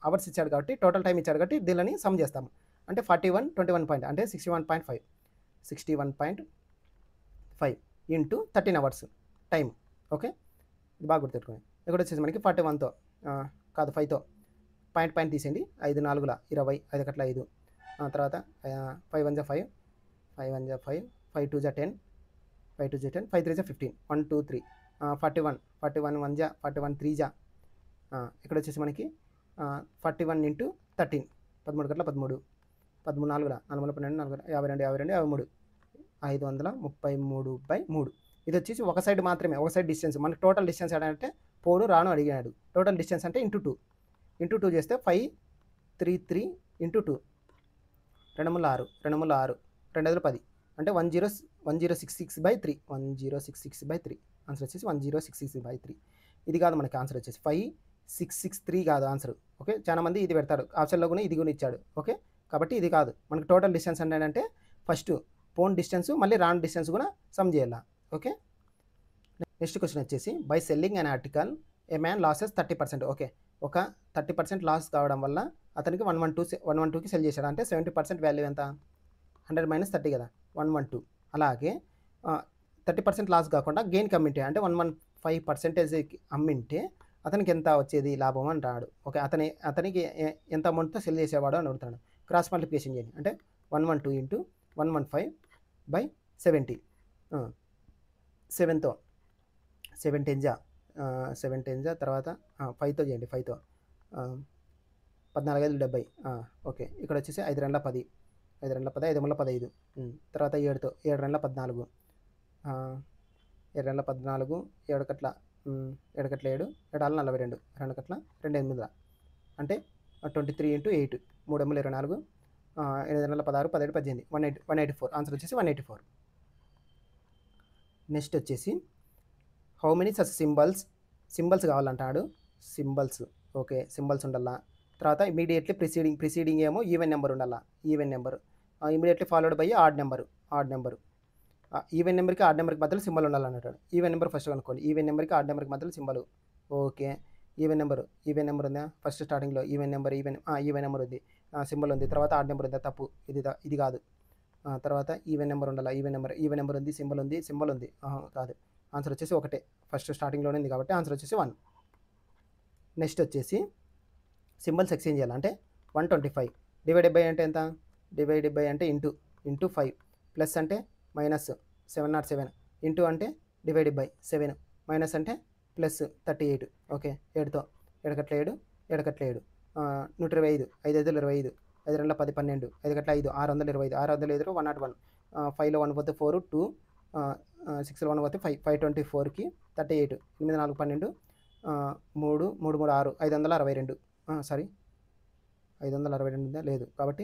అవర్స్ ఇచ్చాడు కాబట్టి టోటల్ టైం ఇచ్చాడు కాబట్టి దీనిని సమ్ చేస్తాము. అంటే 41 21 పాయింట్ అంటే 61.5 ఇంటూ 13 అవర్స్ టైం. ఓకే. ఇది బాగా గుర్తుపెట్టుకోండి. ఇక్కడ వచ్చేసి మనకి 41తో కాదు 5తో పాయింట్ తీసేయండి. 5 4 20 5 1 5. తర్వాత 5 1 5 5 1 5 5 2 10 5 2 10 5 3 15 1 2 3 41 1 41 3 ఇక్కడ వచ్చేసి మనకి 41 ఇంటూ 13 13 గట్ల 13 13 4 4 12 52 533/3. ఇది వచ్చేసి ఒక సైడ్ మాత్రమే, ఒక సైడ్ డిస్టెన్స్. మనకి టోటల్ డిస్టెన్స్ అంటే పోను రాను అడిగాడు. టోటల్ డిస్టెన్స్ అంటే ఇంటూ 2 చేస్తే 533 ఇంటూ 2 2 3 6 2 3 6 2 5 10 అంటే 1066/3 1066/3 ఆన్సర్ వచ్చేసి 1066/3. ఇది కాదు మనకి ఆన్సర్ వచ్చేసి 5663 కాదు ఆన్సర్. ఓకే. చాలా మంది ఇది పెడతారు ఆప్షన్లో కూడా, ఇది కూడా ఇచ్చాడు. ఓకే. కాబట్టి ఇది కాదు మనకి టోటల్ డిస్టెన్స్ అంటే ఫస్ట్ పోన్ డిస్టెన్స్ మళ్ళీ రాన్ డిస్టెన్స్ కూడా సమ్ చేయాలి. ఓకే. నెక్స్ట్ క్వశ్చన్ వచ్చేసి by selling an article a man losses 30%. Okay. ఒక 30% లాస్ కావడం వల్ల అతనికి 112కి సెల్ చేశాడు. అంటే 70% వాల్యూ ఎంత? 100 - 30 కదా, 112. అలాగే 30% లాస్ కాకుండా గెయిన్కి అమ్మింటే అంటే 115% అమ్మింటే అతనికి ఎంత వచ్చేది లాభం అని రాడు. ఓకే. అతనికి ఎంత అమౌంట్తో సెల్ చేసేవాడు అని అడుగుతాడు. క్రాస్ మల్టిప్లికేషన్ చేయండి. అంటే 112 ఇంటూ 115/70 7తో 7 10 తర్వాత 5తో చేయండి. 5తో 14 5 70. ఓకే. ఇక్కడ వచ్చేసి 5 2 10 5 2 10 5 3 15. తర్వాత 7తో 7 2 14 7 2 14 7 కట్ల 7 కట్ల 7 7 42 2 కట్ల 2 8 అంటే 23 ఇంటూ 8 3 24 8 16 17 18 184 ఆన్సర్ వచ్చేసి 184. నెక్స్ట్ వచ్చేసి హౌ మెనీ సచ్ సింబల్స్ కావాలంటాడు. సింబల్స్. ఓకే. సింబల్స్ ఉండాలా. తర్వాత ఇమీడియట్లీ ప్రిసీడింగ్ ఏమో ఈవెన్ నెంబర్ ఉండాలా. Even number immediately followed by odd number. Even నెంబర్కి ఆడ్ నెంబర్కి మధ్యలో సింబల్ ఉండాలంటాడు. ఈవెన్ నెంబర్ ఫస్ట్ అనుకోండి. ఈవెన్ నెంబర్కి ఆడ్ నెంబర్కి మధ్యలో సింబల్. ఓకే. ఈవెన్ నెంబర్ ఉందా ఫస్ట్ స్టార్టింగ్లో? ఈవెన్ నెంబర్ ఉంది, సింబల్ ఉంది. తర్వాత ఆడ్ నెంబర్ ఉందా? తప్పు, ఇది కాదు. తర్వాత ఈవెన్ నెంబర్ ఉండాలా. ఈవెన్ నెంబర్ ఉంది, సింబల్ ఉంది. కాదు. ఆన్సర్ వచ్చేసి ఒకటే, ఫస్ట్ స్టార్టింగ్లోనే ఉంది కాబట్టి ఆన్సర్ వచ్చేసి 1. నెక్స్ట్ వచ్చేసి సింబల్స్ ఎక్స్చేంజ్ చేయాలంటే 125 డివైడెడ్ బై అంటే ఎంత? డివైడెడ్ బై అంటే ఇంటూ 5 ప్లస్ అంటే -707 ఇంటూ అంటే డివైడెడ్ బై 7 మైనస్ అంటే ప్లస్ 38. ఓకే. 7తో 7 కట్ల 7 7 కట్ల 7 125 5 5 25 5 2 10 12 5 కట్ల 5 625 625 101 5లో 1 పోతే 4 2 6లో 1 పోతే 5 524కి 38 8 4 12 3 3 3 6 562 సారీ 562 ఉందా లేదు కాబట్టి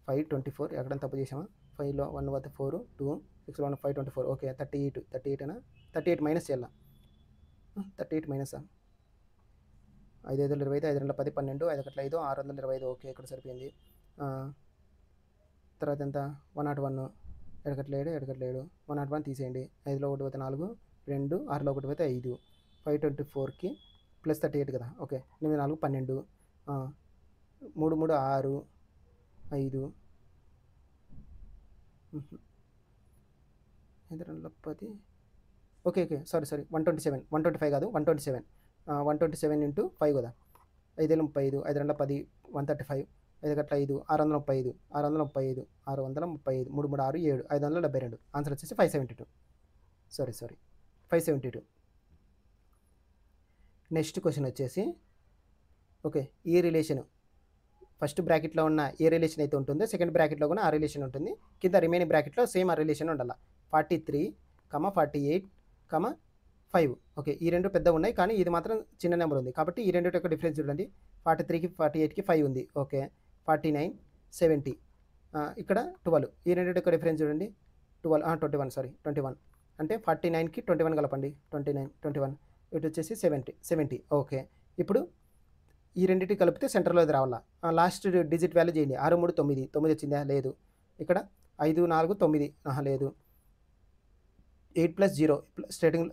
524 ఎక్కడ తప్పు చేసామా 5లో 1 పోతే 4 2 6లో 1 524 ఓకే 38 అయినా 38 మైనస్ చేయాలా 38 మైనస్ 5 5 25 5 2 10 12 5 1 5 625 ఓకే ఇక్కడ సరిపోయింది తర్వాత ఎంత 101 ఎడకట్లేడు 101 తీసేయండి 5లో 1 పోతే 4 2 6లో 1 పోతే 5 524కి ప్లస్ 38 కదా ఓకే 8 4 12 3 3 6 5 5 2 10 ఓకే సారీ 125 కాదు 127 127 ఇంటూ 5 కదా 5 35 5 2 10 135 5 గట్ల 5 635 635 635 3 3 6 7 572 ఆన్సర్ వచ్చేసి 572 సారీ 572 నెక్స్ట్ క్వశ్చన్ వచ్చేసి ఓకే ఈ రిలేషన్ ఫస్ట్ బ్రాకెట్లో ఉన్న ఏ రిలేషన్ అయితే ఉంటుందో సెకండ్ బ్రాకెట్లో కూడా ఆ రిలేషన్ ఉంటుంది కింద రిమైనింగ్ బ్రాకెట్లో సేమ్ ఆ రిలేషన్ ఉండాలి 43 48 5 ఓకే ఈ రెండు పెద్ద ఉన్నాయి కానీ ఇది మాత్రం చిన్న నెంబర్ ఉంది కాబట్టి ఈ రెండు యొక్క డిఫరెన్స్ చూడండి 43కి 48కి 5 ఉంది ఓకే 49 70 ఇక్కడ 12 ఈ రెండు యొక్క డిఫరెన్స్ చూడండి 21 అంటే 49కి 21 కలపండి 21 ఇటు వచ్చేసి 70 ఓకే ఇప్పుడు ఈ రెండింటి కలిపితే సెంటర్లో ఇది రావాలా లాస్ట్ డిజిట్ వాల్యూ చేయండి 6 3 9 9 వచ్చిందా లేదు ఇక్కడ 5 4 9 లేదు 8 + 0 స్టార్టింగ్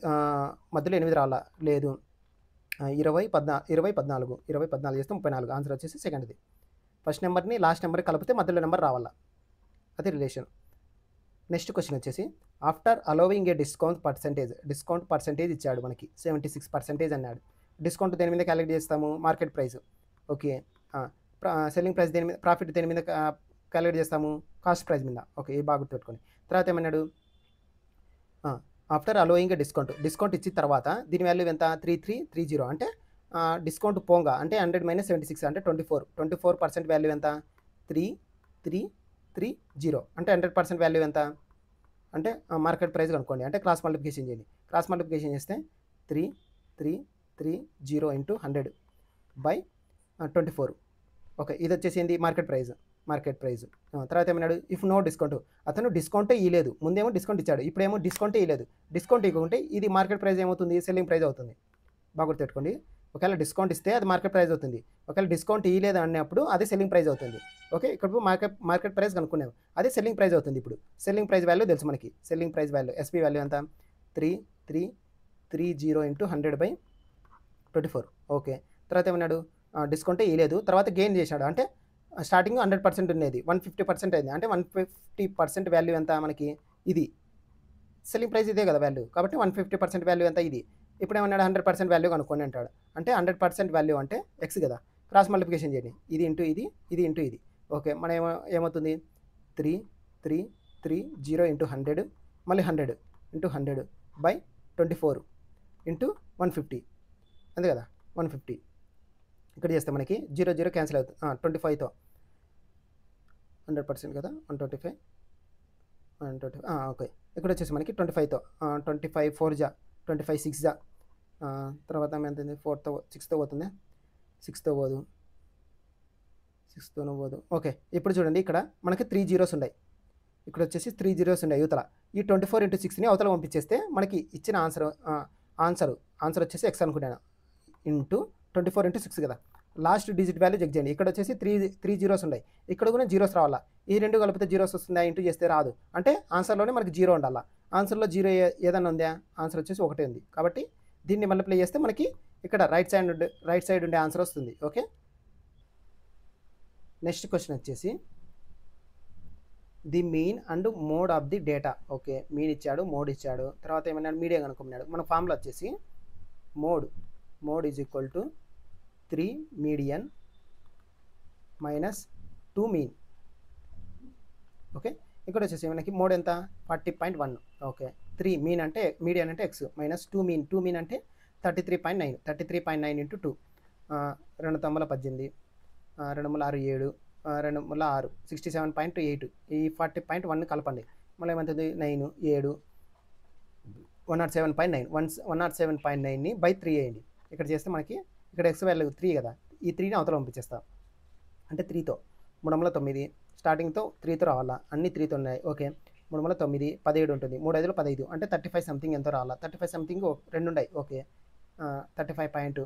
మధ్యలో 8 రావాలా లేదు 20 14 చేస్తే 34 ఆన్సర్ వచ్చేసి సెకండ్ది ఫస్ట్ నెంబర్ని లాస్ట్ నెంబర్కి కలిపితే మధ్యలో నెంబర్ రావాలా అది రిలేషన్ నెక్స్ట్ క్వశ్చన్ వచ్చేసి after allowing a discount percentage ఇచ్చాడు మనకి 76% అన్నాడు డిస్కౌంట్ దేని మీద క్యాలిక్యులేట్ చేస్తాము market price okay selling price దేని మీద ప్రాఫిట్ దేని మీద క్యాలిక్యులేట్ చేస్తాము కాస్ట్ ప్రైస్ మీద ఓకే ఇది బాగా గుర్తుపెట్టుకోండి తర్వాత ఏమన్నాడు ఆఫ్టర్ అలోయింగ్ డిస్కౌంట్ ఇచ్చిన తర్వాత దీని వాల్యూ ఎంత 3330 అంటే డిస్కౌంట్ పోంగా అంటే 100 - 76 అంటే 24% వాల్యూ ఎంత 3330 అంటే 100% వాల్యూ ఎంత అంటే మార్కెట్ ప్రైస్ కనుక్కోండి అంటే క్రాస్ మల్టిప్లికేషన్ చేయండి క్రాస్ మల్టిప్లికేషన్ చేస్తే 3330 ఇంటూ 100 బై 24 ఓకే ఇది వచ్చేసి ఏంది మార్కెట్ ప్రైస్ తర్వాత ఏమన్నాడు ఇఫ్ నో డిస్కౌంట్ అతను డిస్కౌంటే ఇవ్వలేదు ముందేమో డిస్కౌంట్ ఇచ్చాడు ఇప్పుడేమో డిస్కౌంటే ఇవ్వలేదు డిస్కౌంట్ ఇవ్వకుంటే ఇది మార్కెట్ ప్రైస్ ఏమవుతుంది సెల్లింగ్ ప్రైస్ అవుతుంది బాగా గుర్తుపెట్టుకోండి ఒకవేళ డిస్కౌంట్ ఇస్తే అది మార్కెట్ ప్రైస్ అవుతుంది ఒకవేళ డిస్కౌంట్ ఇవ్వలేదు అన్నప్పుడు అది సెల్లింగ్ ప్రైస్ అవుతుంది ఓకే ఇక్కడ మార్కెట్ ప్రైస్ కనుక్కున్నాము అదే సెల్లింగ్ ప్రైస్ అవుతుంది ఇప్పుడు సెల్లింగ్ ప్రైస్ వాల్యూ తెలుసు మనకి selling price value SP value ఎంత 3330 ఇంటూ 100 బై 24 ఓకే తర్వాత ఏమన్నాడు డిస్కౌంటే ఇవ్వలేదు తర్వాత గెయిన్ చేశాడు అంటే స్టార్టింగ్ 100% ఉండేది 150% అయింది అంటే 150% వాల్యూ ఎంత మనకి ఇది సెల్లింగ్ ప్రైస్ ఇదే కదా వాల్యూ కాబట్టి 150% వాల్యూ ఎంత ఇది ఇప్పుడు ఏమన్నాడు 100% వాల్యూ కనుక్కోండి అంటాడు అంటే 100% వాల్యూ అంటే ఎక్స్ కదా క్రాస్ మల్టిప్లికేషన్ చేయండి ఇది ఇంటూ ఇది ఓకే మన ఏమవుతుంది 3330 ఇంటూ 100 మళ్ళీ 100 ఇంటూ 100 బై 24 ఇంటూ 150 అంతే కదా 150 ఇక్కడ చేస్తే మనకి 0 క్యాన్సిల్ అవుతుంది 25తో 100% కదా 125 ఓకే ఇక్కడ వచ్చేసి మనకి 25తో 25 4 జా 25 6 జా తర్వాత ఎంత 4తో 6తో పోతుంది 6తో పోదు 6తోనూ పోదు ఓకే ఇప్పుడు చూడండి ఇక్కడ మనకి 3 zeros ఉన్నాయి ఇక్కడ వచ్చేసి 3 zeros ఉన్నాయి యువతల ఈ 24 ఇంటూ 6ని అవతల పంపించేస్తే మనకి ఇచ్చిన ఆన్సర్ వచ్చేసి ఎక్స్ అనుకుంటాను ఇంటూ 24 ఇంటూ 6 కదా లాస్ట్ డిజిట్ వాల్యూ చెక్ చేయండి ఇక్కడ వచ్చేసి 3 zeros ఉన్నాయి ఇక్కడ కూడా జీరోస్ రావాలా ఈ రెండు కలిపితే జీరోస్ వస్తుందా ఇంటూ చేస్తే రాదు అంటే ఆన్సర్లోనే మనకి 0 ఉండాలా ఆన్సర్లో 0 ఏదన్నా ఉందా ఆన్సర్ వచ్చేసి 1 ఉంది కాబట్టి దీన్ని మల్టిప్లై చేస్తే మనకి ఇక్కడ రైట్ సైడ్ ఉండే ఆన్సర్ వస్తుంది ఓకే నెక్స్ట్ క్వశ్చన్ వచ్చేసి the mean and mode of the data okay mean ఇచ్చాడు మోడ్ ఇచ్చాడు తర్వాత ఏమన్నాడు మీడియం కనుక్కున్నాడు మన ఫార్ములా వచ్చేసి mode is equal to 3 median minus 2 mean okay ఇక్కడ వచ్చేసి మనకి మోడ్ ఎంత 40.1 ఓకే 3 మీన్ అంటే మీడియన్ అంటే ఎక్స్ మైనస్ 2 మీన్ అంటే 33.9 ఇంటూ 2 2 తొమ్మిది 18 2 6 7 2 6 67.8 ఈ 40.1 కలపండి మళ్ళీ ఏమవుతుంది 9 7 107.9 107.9ని బై 3 వేయండి. ఇక్కడ చేస్తే మనకి ఇక్కడ ఎక్స్ వాల్యూ 3 కదా, ఈ 3ని అవతల పంపించేస్తాం. అంటే 3తో 3 స్టార్టింగ్తో 3తో రావాలా, అన్ని 3తో ఉన్నాయి. ఓకే 3 9 17 ఉంటుంది, 3 5 15 అంటే 35 సంథింగ్ ఎంతో రావాలా, 35 సంథింగ్ 2 ఉన్నాయి. ఓకే 35 పాయింట్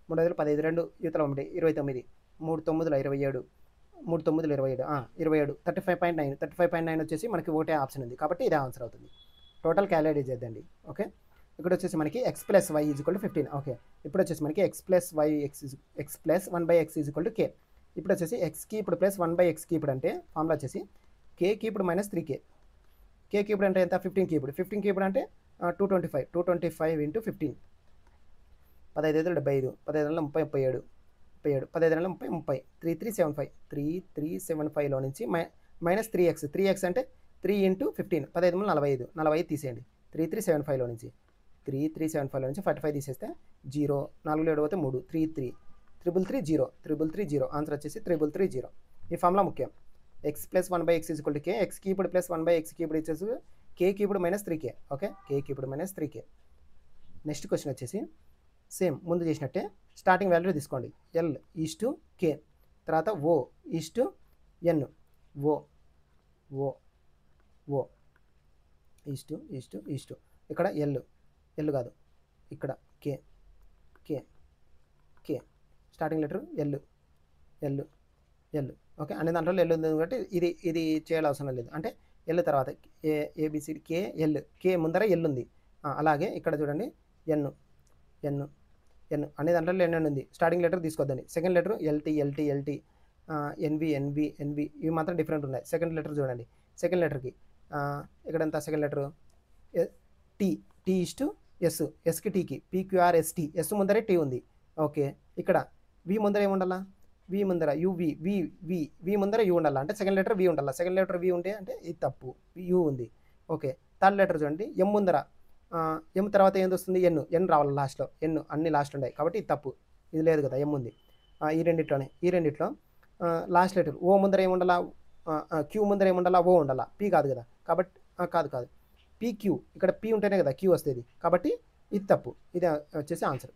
3 5 15 2 యువతల 29 3 9 27 3 9 27 27 35.9 35.9 వచ్చేసి మనకి ఒకటే ఆప్షన్ ఉంది కాబట్టి ఇదే ఆన్సర్ అవుతుంది. Total calculate చేద్దండి. ఓకే ఇక్కడ వచ్చేసి మనకి x plus Y is equal to 15. Okay ఇప్పుడు వచ్చేసి మనకి x plus Y X plus 1/x is equal to K. ఇప్పుడు వచ్చేసి ఎక్స్కి ఇప్పుడు ప్లస్ 1/xకి ఇప్పుడు అంటే ఫార్ములా వచ్చేసి కేకి ఇప్పుడు మైనస్ 3k, కేకి ఇప్పుడు అంటే ఎంత 15కి ఇప్పుడు 15కి ఇప్పుడు అంటే 225 ఇంటూ 15 15 75 15 37 15 30 3375 నుంచి మైనస్ 3x అంటే 3 ఇంటూ 15 15 45 తీసేయండి. 3375లో నుంచి 45 తీసేస్తే 0 4 7 పోతే 3 33330 ఆన్సర్ వచ్చేసి 330. ఈ ఫార్ములా ముఖ్యం. X plus 1/x is equal to K, ఎక్స్కి ఇప్పుడు ప్లస్ 1/xకి ఇప్పుడు వచ్చేసి కేకి ఇప్పుడు మైనస్ 3k. ఓకే కేకి ఇప్పుడు మైనస్ 3k. నెక్స్ట్ క్వశ్చన్ వచ్చేసి సేమ్ ముందు చేసినట్టే స్టార్టింగ్ వాల్యూ తీసుకోండి. ఎల్ ఈజ్ టు కే, తర్వాత O is to N, O O O is to ఇక్కడ ఎల్ కాదు, ఇక్కడ K K K starting letter L. Okay అనే దాంట్లో ఎల్ ఉంది కాబట్టి ఇది చేయాల్సిన అవసరం లేదు. అంటే ఎల్ తర్వాత ఏబిసిడి కే ముందర ఎల్ ఉంది. అలాగే ఇక్కడ చూడండి ఎన్ అనే దాంట్లో ఎన్ ఉంది. స్టార్టింగ్ లెటర్ తీసుకోవద్దండి. సెకండ్ లెటర్ ఎల్టీ ఎన్వి ఇవి మాత్రం డిఫరెంట్ ఉన్నాయి. సెకండ్ లెటర్ చూడండి, సెకండ్ లెటర్కి ఇక్కడంతా second letter T is to S, ఎస్కి టీకి పీక్యూఆర్ఎస్టీ, ఎస్ ముందరే టీ ఉంది. ఓకే ఇక్కడ వి ముందర ఏముండాలా, వి ముందర యువి వి ముందర యూ ఉండాలా, అంటే సెకండ్ లెటర్ వి ఉండాలా. సెకండ్ లెటర్ వి ఉంటే అంటే ఇది తప్పు, యూ ఉంది. ఓకే థర్డ్ లెటర్ చూడండి ఎం ముందర, ఎం తర్వాత ఏంది వస్తుంది ఎన్ రావాలి లాస్ట్లో, ఎన్ అన్ని లాస్ట్ ఉన్నాయి కాబట్టి ఇది తప్పు, ఇది లేదు కదా ఎం ఉంది. ఈ రెండిట్లో లాస్ట్ లెటర్ ఓ ముందర ఏముండాలా, క్యూ ముందర ఏముండాలా, ఓ ఉండాలా, పీ కాదు కదా కాబట్టి కాదు పీక్యూ, ఇక్కడ పీ ఉంటేనే కదా క్యూ వస్తుంది కాబట్టి ఇది తప్పు. ఇది వచ్చేసి ఆన్సర్.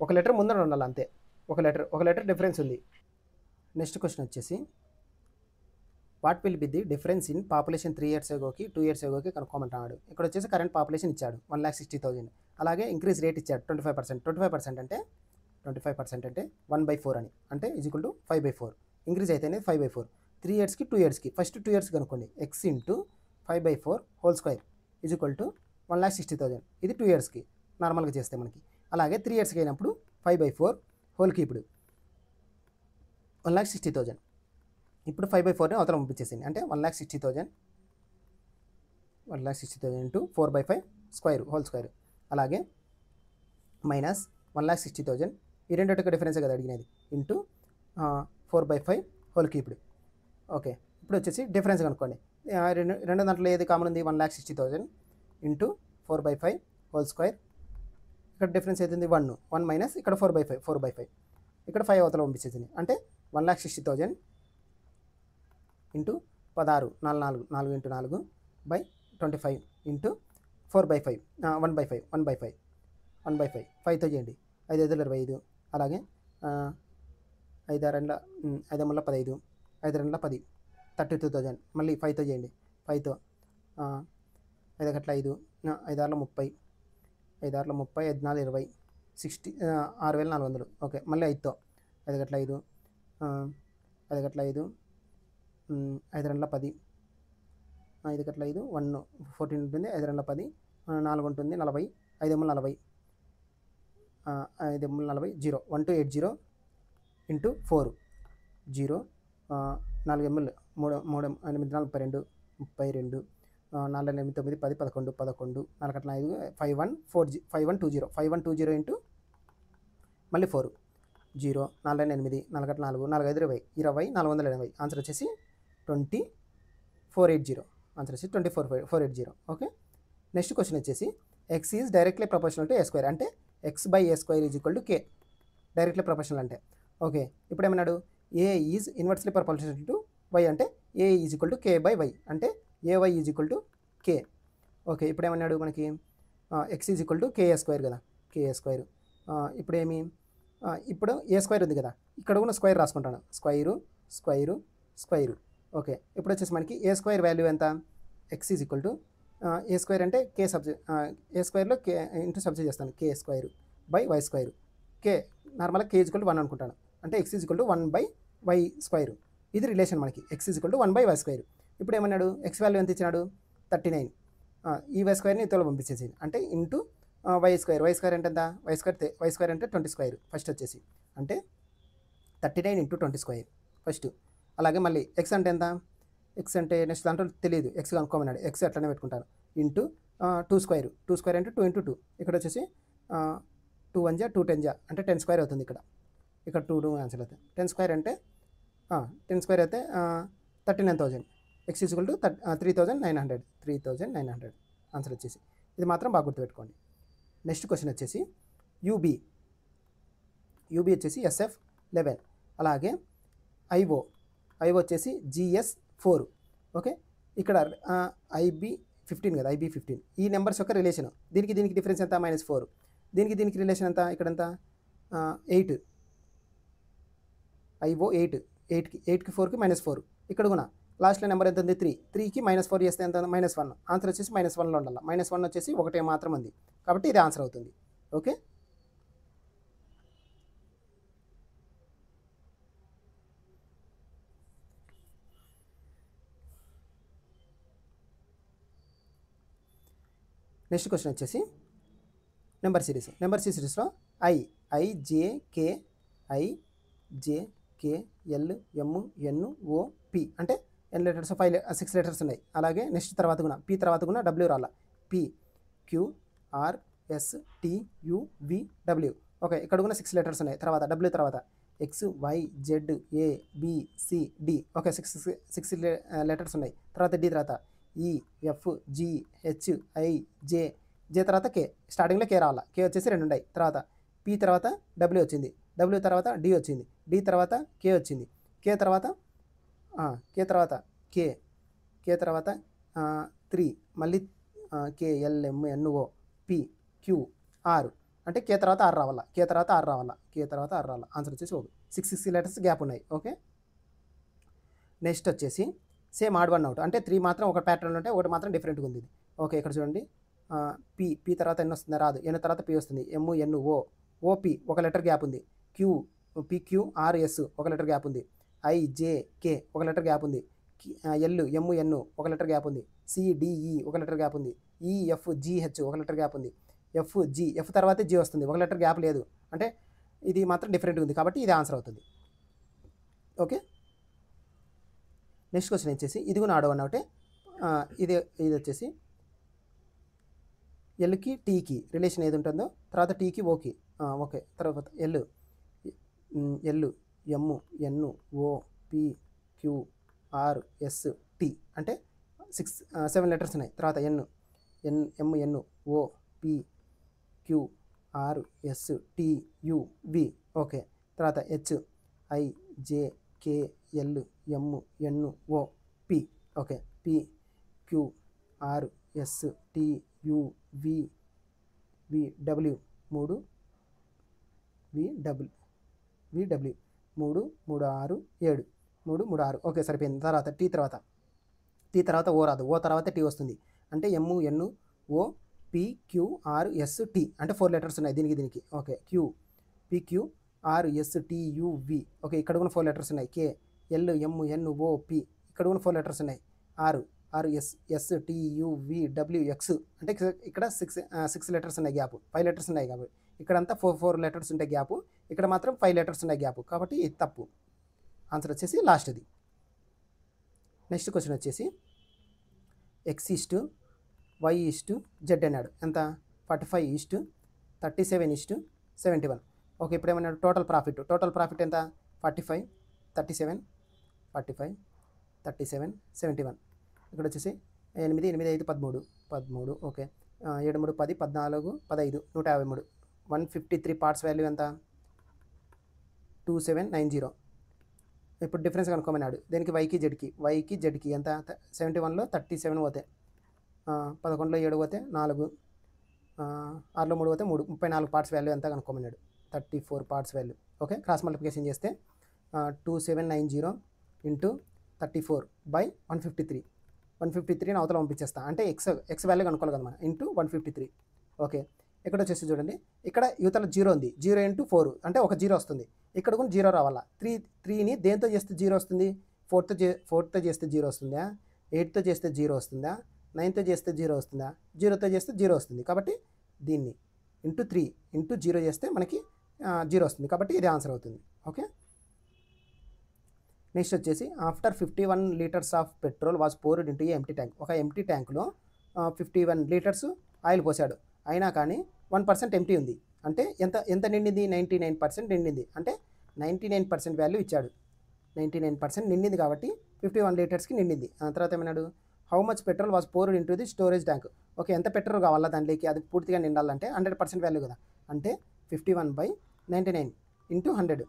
ఒక లెటర్ ముందర ఉండాలి అంతే, ఒక లెటర్ డిఫరెన్స్ ఉంది. నెక్స్ట్ క్వశ్చన్ వచ్చేసి what will be the difference in population 3 years agoకి 2 years agoకి కనుక్కోమంటున్నాడు. ఇక్కడ వచ్చేసి కరెంట్ పాపులేషన్ ఇచ్చాడు 1,60,000, అలాగే ఇంక్రీజ్ రేట్ ఇచ్చాడు 25%. 25% అంటే 1/4 అని, అంటే ఈజ్ ఈక్వల్ టు 5/4. ఇంక్రీజ్ అయితేనే 5/4. 3 yearsకి 2 yearsకి ఫస్ట్ 2 years కనుక్కోండి. X into 5/4 whole square is equal to 1,60,000. ఇది 2 yearsకి నార్మల్గా చేస్తే మనకి. అలాగే 3 yearsకి అయినప్పుడు 5/4 హోల్కి ఇప్పుడు 1,60,000. ఇప్పుడు 5/4ని అవతల పంపించేసింది అంటే 1,60,000 ఇంటూ 4/5 స్క్వేర్ హోల్ స్క్వేర్, అలాగే మైనస్ 1,60,000 ఈ రెండింటికి డిఫరెన్స్ కదా అడిగినది, ఇంటూ 4/5 హోల్కి ఇప్పుడు. ఓకే ఇప్పుడు వచ్చేసి డిఫరెన్స్ కనుక్కోండి. రెండు దాంట్లో ఏది కామన్ ఉంది, 1,60,000 ఇంటూ 4/5 హోల్ స్క్వేర్. ఇక్కడ డిఫరెన్స్ అవుతుంది 1 మైనస్ ఇక్కడ 4/5 ఇక్కడ 5 అవతల పంపించేసింది అంటే 1,60,000 ఇంటూ 16 4 ఇంటూ 4 బై 25 ఇంటూ 4/5 1/5 5తో చేయండి. 5 5 25, అలాగే 5 6 5 15 5 2 10 32,000. మళ్ళీ 5తో చేయండి. 5తో 5 గట్ల 5 5 6 30 5 6 30 5 4 20 6,400. ఓకే మళ్ళీ 5తో 5 గట్ల 5 5 గట్ల 5 5 2 10 5 గట్ల 5 1 14 ఉంటుంది. 5 2 10 4 ఉంటుంది 40 5 40 5 40 0 1280 ఇంటూ 4 0 4 3 8 42 32 4 8 9 10 11 11 4 గట్ల 5 5120 5120 ఇంటూ మళ్ళీ 4 0 4 8 4 గట్ల 4 4 5 20 480. ఆన్సర్ వచ్చేసి 2480. ఆన్సర్ వచ్చేసి 2480. ఓకే నెక్స్ట్ క్వశ్చన్ వచ్చేసి X is directly proportional to A square, అంటే x/a² is equal to K. Directly proportional అంటే ఓకే ఇప్పుడు ఏమన్నాడు, A is inversely proportional to Y అంటే ఏ ఈజ్ ఈక్వల్ టు కే/వై, అంటే ay is equal to K. Okay, ఇప్పుడు ఏమన్నాడు మనకి X is equal to K A square కదా, కేఏ స్క్వేర్. ఇప్పుడేమి ఇప్పుడు ఏ స్క్వేర్ ఉంది కదా, ఇక్కడ కూడా స్క్వేర్ రాసుకుంటాను, స్క్వైరు స్క్వైరు స్క్వైరు. ఓకే, ఇప్పుడు వచ్చేసి మనకి ఏ స్క్వేర్ వాల్యూ ఎంత, X is equal to A square అంటే కే ఏ స్క్వేర్లో కే ఇంటూ సబ్జెక్ట్ చేస్తాను, K square by Y square. K నార్మల్గా కే ఈజ్ ఈక్వల్ టు 1 అనుకుంటాను, అంటే X is equal to 1 by Y square. ఇది relation మనకి, X is equal to 1 by Y square. ఇప్పుడు ఏమన్నాడు, ఎక్స్ వాల్యూ ఎంత ఇచ్చినాడు, 39. ఈ వై స్క్వేర్ని ఇతలో పంపించేసి అంటే into Y square. Y square అంటే ఎంత, వై స్క్వేర్ అంటే 20 స్క్వేర్ ఫస్ట్ వచ్చేసి, అంటే 39 ఇంటూ 20 స్క్వేర్ ఫస్ట్. అలాగే మళ్ళీ ఎక్స్ అంటే ఎంత, ఎక్స్ అంటే నెక్స్ట్ దాంట్లో తెలియదు, ఎక్స్ కనుక్కోమన్నాడు, ఎక్స్ అట్లనే పెట్టుకుంటాను, ఇంటూ 2 స్క్వేర్. 2 స్క్వేర్ అంటే 2 ఇంటూ 2. ఇక్కడ వచ్చేసి 2 1 2 10 అంటే 10 స్క్వేర్ అవుతుంది. ఇక్కడ 2 ఆన్సర్ అవుతుంది. 10 స్క్వేర్ అంటే 10 స్క్వేర్ అయితే 39,000. X equal to 3,900. 3,900 ఆన్సర్ వచ్చేసి. ఇది మాత్రం బాగా గుర్తుపెట్టుకోండి. నెక్స్ట్ క్వశ్చన్ వచ్చేసి యూబీ వచ్చేసి SF 11. అలాగే ఐఓ వచ్చేసి GS 4. ఓకే, ఇక్కడ IB 15 కదా, IB 15. ఈ నెంబర్స్ యొక్క రిలేషన్, దీనికి డిఫరెన్స్ ఎంత, -4. దీనికి రిలేషన్ ఎంత, ఇక్కడ ఎంత 8. IO 8కి 4కి -4. ఇక్కడ కూడా లాస్ట్లో నెంబర్ ఎంత ఉంది, 3కి -4 చేస్తే ఎంత, -1. ఆన్సర్ వచ్చేసి -1లో ఉండాలి. -1 వచ్చేసి ఒకటే మాత్రం ఉంది, కాబట్టి ఇది ఆన్సర్ అవుతుంది. ఓకే, నెక్స్ట్ క్వశ్చన్ వచ్చేసి నెంబర్ సిరీస్లో IJKLMNOP అంటే ఎన్ని లెటర్స్, 6 లెటర్స్ ఉన్నాయి. అలాగే నెక్స్ట్ తర్వాత కూడా పి తర్వాత కూడా డబ్ల్యూ రాల, PQRSTUVW. ఓకే, ఇక్కడ కూడా 6 లెటర్స్ ఉన్నాయి. తర్వాత డబ్ల్యూ తర్వాత XYZABCD. ఓకే, 6 లెటర్స్ ఉన్నాయి. తర్వాత డి తర్వాత EFGHIJ. జే తర్వాత కే, స్టార్టింగ్లో కే రావాలా, కే వచ్చేసి 2 ఉన్నాయి. తర్వాత పి తర్వాత డబ్ల్యూ వచ్చింది, డబ్ల్యూ తర్వాత డి వచ్చింది, డి తర్వాత కే వచ్చింది, కే తర్వాత కే తర్వాత 3, మళ్ళీ KLMNOPQR అంటే కే తర్వాత ఆర్ రావాలా, కే తర్వాత ఆర్ రావాలా. ఆన్సర్ వచ్చేసి 6 లెటర్స్ గ్యాప్ ఉన్నాయి. ఓకే, నెక్స్ట్ వచ్చేసి సేమ్ ఆడ్ వన్ అవుట్, అంటే 3 మాత్రం ఒక ప్యాటర్న్ ఉంటే ఒకటి మాత్రం డిఫరెంట్గా ఉంది. ఓకే, ఇక్కడ చూడండి, పి తర్వాత ఎన్ వస్తుందా, రాదు, ఎన్ తర్వాత పి వస్తుంది, MNOOP ఒక లెటర్ గ్యాప్ ఉంది, PQRS ఒక లెటర్ గ్యాప్ ఉంది, IJK ఒక లెటర్ గ్యాప్ ఉంది, LMN ఒక లెటర్ గ్యాప్ ఉంది, CDE ఒక లెటర్ గ్యాప్ ఉంది, EFGH ఒక లెటర్ గ్యాప్ ఉంది, ఎఫ్ తర్వాత జీ వస్తుంది, ఒక లెటర్ గ్యాప్ లేదు, అంటే ఇది మాత్రం డిఫరెంట్గా ఉంది, కాబట్టి ఇది ఆన్సర్ అవుతుంది. ఓకే, నెక్స్ట్ క్వశ్చన్ వచ్చేసి ఇది కూడా ఆడవన్ ఒకటే. ఇది వచ్చేసి ఎల్కి టీకి రిలేషన్ ఏది ఉంటుందో, తర్వాత టీకి ఓకి. ఓకే, తర్వాత ఎల్ MNOPQRST అంటే 7 లెటర్స్ ఉన్నాయి. తర్వాత MNOPQRSTUV. ఓకే, తర్వాత HIJKLMNOP. Okay, PQRSTUVW 3 VW 3 3 6 7 3 3 6. Okay, సరిపోయింది. తర్వాత టీ తర్వాత ఓ రాదు, ఓ తర్వాత టీ వస్తుంది, అంటే MNOPQRST అంటే 4 లెటర్స్ ఉన్నాయి దీనికి. Okay, PQRSTUV. ఓకే, ఇక్కడ కూడా 4 లెటర్స్ ఉన్నాయి. KLMNOP ఇక్కడ కూడా 4 లెటర్స్ ఉన్నాయి. RSSTUVWX అంటే ఇక్కడ 6 లెటర్స్ ఉన్నాయి గ్యాప్, 5 లెటర్స్ ఉన్నాయి కాబట్టి ఇక్కడంతా 4 లెటర్స్ ఉంటాయి గ్యాప్, ఇక్కడ మాత్రం 5 లెటర్స్ ఉన్నాయి గ్యాప్, కాబట్టి ఇది తప్పు. ఆన్సర్ వచ్చేసి లాస్ట్ది. నెక్స్ట్ క్వశ్చన్ వచ్చేసి X:Y:Z అన్నాడు. ఎంత, 45:37:71. ఓకే, ఇప్పుడు ఏమన్నాడు, టోటల్ ప్రాఫిట్ ఎంత, 45 37 45 37 71. ఇక్కడ వచ్చేసి 8 8 5 13. ఓకే, 7 3 10 14 15 153. 153 పార్ట్స్ వాల్యూ ఎంత, 2790. ఇప్పుడు డిఫరెన్స్ కనుక్కోమన్నాడు. దేనికి, వైకి జెడ్కి ఎంత, 71లో 37 పోతే 11లో 7 పోతే 4, 6లో 3 పోతే 3, 34 పార్ట్స్ వాల్యూ ఎంత కనుక్కోమన్నాడు. 34 parts value. Okay, cross multiplication చేస్తే 2790 ఇంటూ 34/153. 153ని అవతల పంపించేస్తా, అంటే ఎక్స్ వాల్యూ కనుక్కోవాలి కదా మనం, ఇంటూ 153. ఓకే, ఇక్కడ వచ్చేసి చూడండి, ఇక్కడ యువతల 0 ఉంది, 0 ఇంటూ 4 అంటే ఒక 0 వస్తుంది. ఇక్కడ కూడా 0 రావాలా. 3ని దేంతో చేస్తే 0 వస్తుంది? 4తో చేస్తే 0 వస్తుందా, 8తో చేస్తే 0 వస్తుందా, 9తో చేస్తే 0 వస్తుందా, 0తో చేస్తే 0 వస్తుంది. కాబట్టి దీన్ని ఇంటూ 3 ఇంటూ 0 చేస్తే మనకి 0 వస్తుంది. కాబట్టి ఇది ఆన్సర్ అవుతుంది. ఓకే, నెక్స్ట్ వచ్చేసి after 51 litres of petrol was poured into A empty tank. ఒక ఎంటీ ట్యాంక్లో 51 లీటర్స్ ఆయిల్ పోసాడు, అయినా కానీ 1% ఎంటీ ఉంది. అంటే ఎంత నిండింది? 99% నిండింది. అంటే 99% వాల్యూ ఇచ్చాడు. 99% నిండింది కాబట్టి 51 లీటర్స్కి నిండింది. తర్వాత ఏమన్నాడు? How much petrol was poured into the storage tank. Okay, ఎంత పెట్రోల్ కావాలా దాంట్లోకి, అది పూర్తిగా నిండాలంటే 100% వాల్యూ కదా. అంటే 51/99 ఇంటూ 100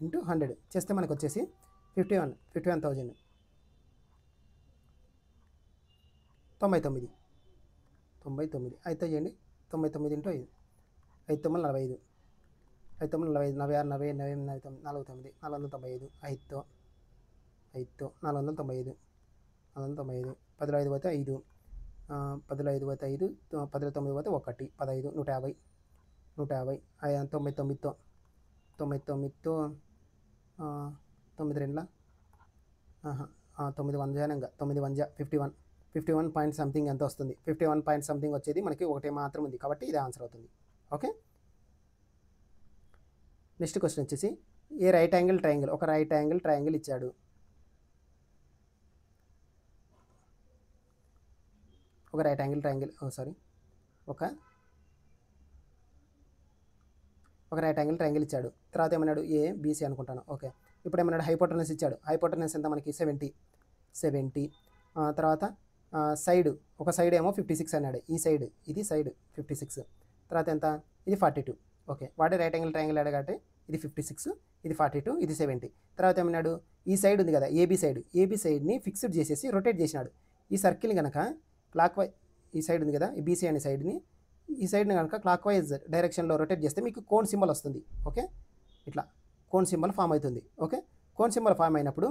ఇంటూ 100 చేస్తే మనకు వచ్చేసి 51,000 99 అయితే చేయండి. 99 ఇంటూ 5, 5 9 45, 5 9 45, 46 40 49 495, 5తో 495, 10లో 5 పోతే 5, 10లో 5 పోతే 5, 10లో 9 పోతే 1, 15, 150, 99తో 99తో 9 2 9 1 జానంగా 9 1 51 పాయింట్ సంథింగ్ ఎంత వస్తుంది? 51 పాయింట్ సంథింగ్ వచ్చేది మనకి ఒకటే మాత్రం ఉంది. కాబట్టి ఇది ఆన్సర్ అవుతుంది. ఓకే, నెక్స్ట్ క్వశ్చన్ వచ్చేసి ఏ రైట్ యాంగిల్ ట్రయాంగిల్. ఒక రైట్ యాంగిల్ ట్రయాంగిల్ ఇచ్చాడు. ఒక రైట్ యాంగిల్ ట్రయాంగిల్ ఒక రైట్ యాంగిల్ ట్రయాంగిల్ ఇచ్చాడు. తర్వాత ఏమన్నాడు? ఏ బీసీ అనుకుంటాను. ఓకే, ఇప్పుడు ఏమన్నాడు? హైపోటెనస్ ఇచ్చాడు. హైపోటెనస్ ఎంత మనకి? 70. తర్వాత సైడ్, ఒక సైడ్ ఏమో 56 అన్నాడు. ఈ సైడ్, ఇది సైడ్ 56. తర్వాత ఎంత? ఇది 42. ఓకే, వాడే రైట్ యాంగిల్ ట్రయాంగిల్ అడగంటే ఇది 56, ఇది 42, ఇది 70. తర్వాత ఏమన్నాడు? ఈ సైడ్ ఉంది కదా, ఏబీ సైడ్ని ఫిక్స్డ్ చేసేసి రొటేట్ చేసినాడు. ఈ సర్కిల్ని కనుక క్లాక్ వైజ్, ఈ సైడ్ ఉంది కదా, ఈ బీసీ అనే సైడ్ని, ఈ సైడ్ని కనుక క్లాక్ వైజ్ డైరెక్షన్లో రొటేట్ చేస్తే మీకు కోన్ సింబల్ వస్తుంది. ఓకే, ఇట్లా కోన్ సింబల్ ఫామ్ అవుతుంది. ఓకే, కోన్ సింబల్ ఫామ్ అయినప్పుడు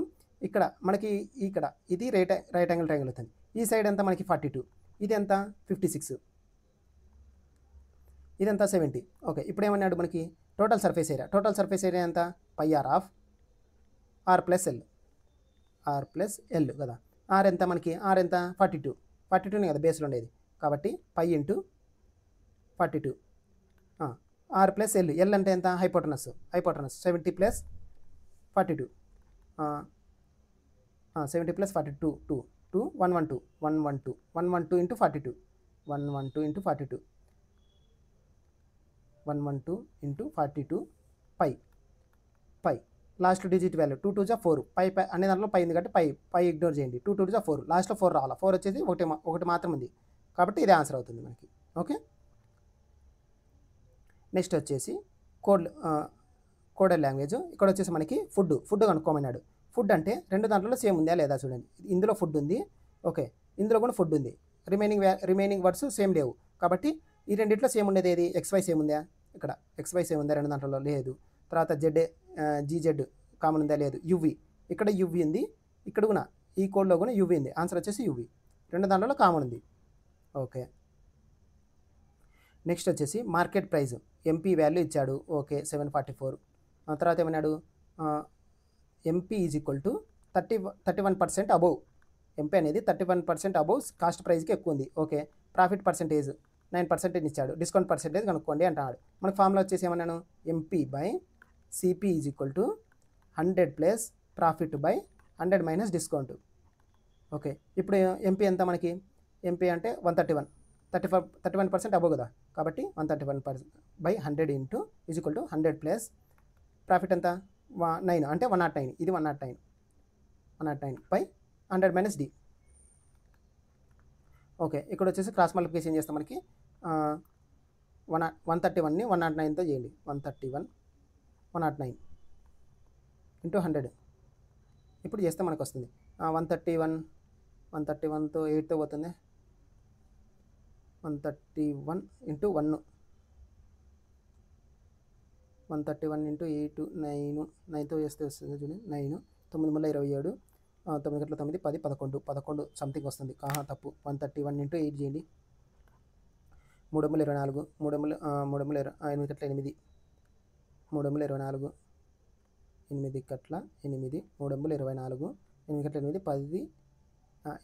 ఇక్కడ మనకి ఇక్కడ ఇది రైట్ యాంగిల్ ట్రయాంగిల్ అవుతుంది. ఈ సైడ్ ఎంత మనకి? 42, ఇది ఎంత? 56, ఇదంతా 70. ఓకే, ఇప్పుడు ఏమన్నాడు మనకి? టోటల్ సర్ఫేస్ ఏరియా ఎంత? πr of r plus L కదా. ఆర్ ఎంత మనకి? ఆర్ ఎంత? 42 కదా బేస్లో ఉండేది. కాబట్టి π ఇంటూ 42 ఆర్ ప్లస్ ఎల్ అంటే ఎంత? Hypotenuse 70 plus 42, 70 plus 42 2 112 into 42, 112 into 42 పై లాస్ట్ డిజిట్ వాల్యూ 2 2 4. పై అనే దాంట్లో పై ఉంది కాబట్టి పై ఇగ్నోర్ చేయండి. 2 2 4, లాస్ట్లో 4 రావాలా. 4 వచ్చేసి ఒకటి మాత్రం ఉంది కాబట్టి ఇది ఆన్సర్ అవుతుంది మనకి. ఓకే, నెక్స్ట్ వచ్చేసి కోడెడ్ లాంగ్వేజ్. ఇక్కడ వచ్చేసి మనకి ఫుడ్ కనుక్కోమన్నాడు. ఫుడ్ అంటే రెండు దాంట్లో సేమ్ ఉందా లేదా చూడండి. ఇందులో ఫుడ్ ఉంది. ఓకే, ఇందులో కూడా ఫుడ్ ఉంది. రిమైనింగ్ వర్డ్స్ సేమ్ లేవు. కాబట్టి ఈ రెండిట్లో సేమ్ ఉండేది ఏది? XY సేమ్ ఉందా? ఇక్కడ XY సేమ్ ఉందా? రెండు దాంట్లో లేదు. తర్వాత GZ కామన్ ఉందా? లేదు. UV, ఇక్కడ UV ఉంది. ఇక్కడ కూడా ఈ కోడ్లో కూడా UV ఉంది. ఆన్సర్ వచ్చేసి UV. రెండు దాంట్లో కామన్ ఉంది. ఓకే, నెక్స్ట్ వచ్చేసి మార్కెట్ ప్రైస్ MP వాల్యూ ఇచ్చాడు. ఓకే, 744. తర్వాత ఏమన్నాడు? MP is equal to 31% above. MP అనేది 31% అబోవ్ కాస్ట్ ప్రైస్కి ఎక్కువ ఉంది. ఓకే, ప్రాఫిట్ పర్సెంటేజ్ 9% ఇచ్చాడు. డిస్కౌంట్ పర్సెంటేజ్ కనుక్కోండి అంటున్నాడు. మనకు ఫార్ములా వచ్చేసి ఏమన్నాను? MP/CP is equal to 100 plus profit by 100 minus discount. Okay, ఇప్పుడు MP ఎంత మనకి? MP అంటే 131, 31% అబోవ్ కదా. కాబట్టి 131/100 into is equal to 100 plus profit ఎంత? 9 అంటే 109. ఇది 109/100 మైనస్ D. ఓకే, ఇక్కడ వచ్చేసి క్రాస్ మల్టిప్లికేషన్ చేస్తే మనకి 131ని 109తో చేయండి. 131 109 ఇంటూ 100 ఇప్పుడు చేస్తే మనకు వస్తుంది 131తో 8తో పోతుంది. 131 ఇంటూ 1, 131 ఇంటూ 8 9, 9తో వేస్తే వస్తుంది చూడండి 9, 9 మళ్ళీ 27, 9 గంటల 9 10 11 11 సంథింగ్ వస్తుంది. తప్పు. 131 ఇంటూ 8 చేయండి. 3 24, 8 గంటల 8, 3 24, 8 గంటల 8, 3 24, 8 గంటల 8 10,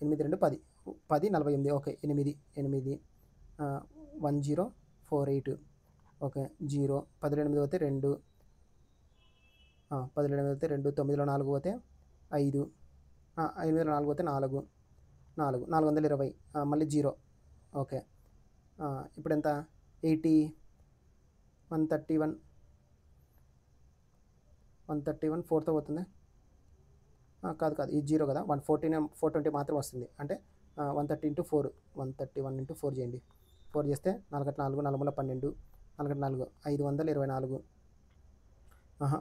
8 2 10, 10 48. ఓకే 8 8 1048. ఓకే 0 10 8 పోతే 2, 10 8 పోతే 2, 9లో 4 పోతే 5, 8లో 4 పోతే 4, 420, మళ్ళీ 0. ఓకే ఇప్పుడు ఎంత 80, 131 4తో పోతుంది. కాదు ఇది 0 కదా, 420 మాత్రం వస్తుంది. అంటే 130 ఇంటూ 4, 131 ఇంటూ 4 చేయండి. 4 చేస్తే 4 4 4 12, 4 4 524.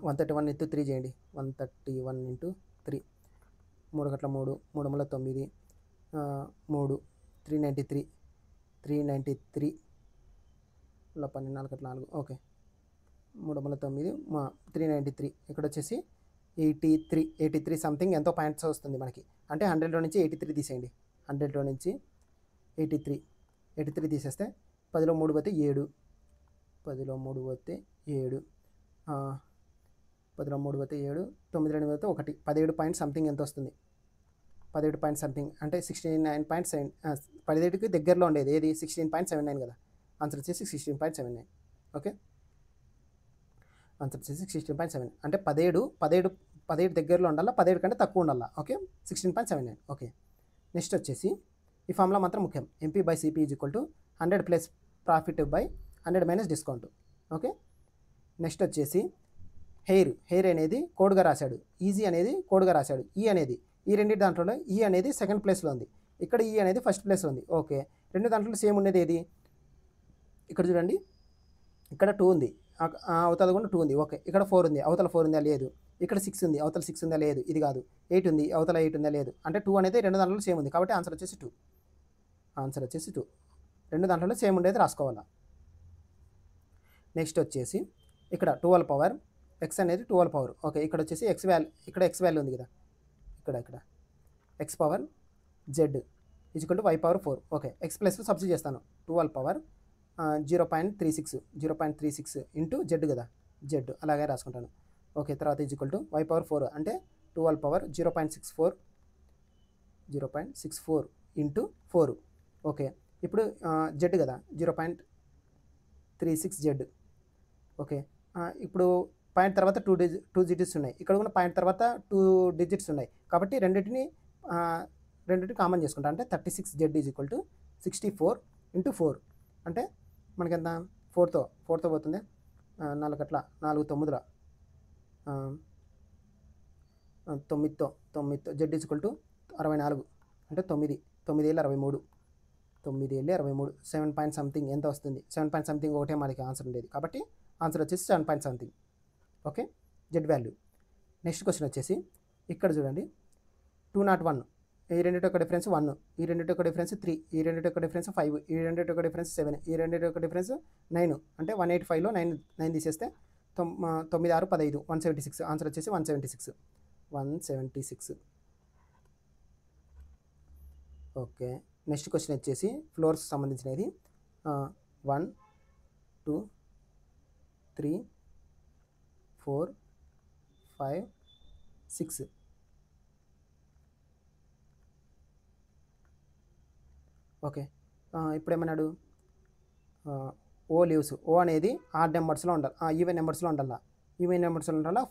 131 ఇంటూ 3 చేయండి. 131 ఇంటూ 3, 3 గంటల 3, 3 9, 3 393, 393 12 4 గంటల 4. ఓకే 3 9 393. ఇక్కడ వచ్చేసి 83 సంథింగ్ ఎంతో పాయింట్స్ వస్తుంది మనకి. అంటే 100లో నుంచి 83 తీసేయండి. 100లో నుంచి 83 తీసేస్తే 10లో 3 పోతే 7, 10లో 3 పోతే 7, 10లో 3 పోతే 7, 9 2 పోతే 1, 17 పాయింట్ సంథింగ్ ఎంత వస్తుంది. 17 పాయింట్ సంథింగ్ అంటే 69.7. 17కి దగ్గరలో ఉండేది ఏది 16.79 కదా. ఆన్సర్ వచ్చేసి 16.79. ఓకే ఆన్సర్ వచ్చేసి 16.7. అంటే 17 దగ్గరలో ఉండాలా, 17 కంటే తక్కువ ఉండాలా. ఓకే 16.79. ఓకే నెక్స్ట్ వచ్చేసి ఈ ఫార్ములా మాత్రం ముఖ్యం. MP/CP = 100 plus profit by 100 minus discount. Okay next వచ్చేసి హెయిర్ అనేది కోడ్గా రాశాడు, ఈజీ అనేది కోడ్గా రాశాడు. ఈ రెండింటి దాంట్లో ఈ అనేది సెకండ్ ప్లేస్లో ఉంది, ఇక్కడ ఈ అనేది ఫస్ట్ ప్లేస్లో ఉంది. ఓకే రెండు దాంట్లో సేమ్ ఉండేది ఏది, ఇక్కడ చూడండి, ఇక్కడ 2 ఉంది, అవతల కూడా 2 ఉంది. ఓకే ఇక్కడ 4 ఉంది, అవతల 4 ఉందా లేదు. ఇక్కడ 6 ఉంది, అవతల 6 ఉందా లేదు. ఇది కాదు 8 ఉంది, అవతల 8 ఉందా లేదు. అంటే 2 అనేది రెండు దాంట్లో సేమ్ ఉంది కాబట్టి ఆన్సర్ వచ్చేసి 2. ఆన్సర్ వచ్చేసి 2. రెండు దాంట్లో సేమ్ ఉండేది రాసుకోవాలా. నెక్స్ట్ వచ్చేసి ఇక్కడ 12 పవర్ ఎక్స్ అనేది 12 పవర్. ఓకే ఇక్కడ వచ్చేసి ఎక్స్ వాల్యూ, ఇక్కడ ఎక్స్ వాల్యూ ఉంది కదా, ఇక్కడ X power Z = y power 4. Okay X plus substitute చేస్తాను. 12 పవర్ 0.36 ఇంటూ జెడ్ కదా, జెడ్ అలాగే రాసుకుంటాను. ఓకే తర్వాత y పవర్ 4 అంటే 12 పవర్ 0.64 ఇంటూ 4. ఓకే ఇప్పుడు జెడ్ కదా 0.36 జెడ్. ఓకే ఇప్పుడు పాయింట్ తర్వాత 2 డిజిట్స్ ఉన్నాయి, ఇక్కడ కూడా పాయింట్ తర్వాత 2 డిజిట్స్ ఉన్నాయి కాబట్టి రెండింటిని కామన్ చేసుకుంటా. అంటే 36 జెడ్ = 64 ఇంటూ 4 అంటే మనకి ఎంత 4తో పోతుంది. 4 గట్ల 4 9ల 9తో జెడ్ = 64 అంటే 9 7 23 7 పాయింట్ సంథింగ్ ఎంత వస్తుంది. 7 పాయింట్ సంథింగ్ ఒకటే మనకి ఆన్సర్ ఉండేది కాబట్టి ఆన్సర్ వచ్చేసి 7 point something. Okay Z value. Next question వచ్చేసి ఇక్కడ చూడండి 201, ఈ రెండింటి యొక్క డిఫరెన్స్ 1, ఈ రెండింటి యొక్క డిఫరెన్స్ 3, ఈ రెండింటి యొక్క డిఫరెన్స్ 5, ఈ రెండింటి యొక్క డిఫరెన్స్ 7, ఈ రెండింటి యొక్క డిఫరెన్స్ 9. అంటే 185లో 9 తీసేస్తే 9 6 15 176. ఆన్సర్ వచ్చేసి 176. ఓకే నెక్స్ట్ క్వశ్చన్ వచ్చేసి ఫ్లోర్స్ సంబంధించినది. 1 2 3 4 5 6. ఓకే ఇప్పుడు ఏమన్నాడు, ఓ లీవ్స్, ఓ అనేది ఆడ్ నెంబర్స్లో ఉండాలి, ఈవెన్ నెంబర్స్లో ఉండాలా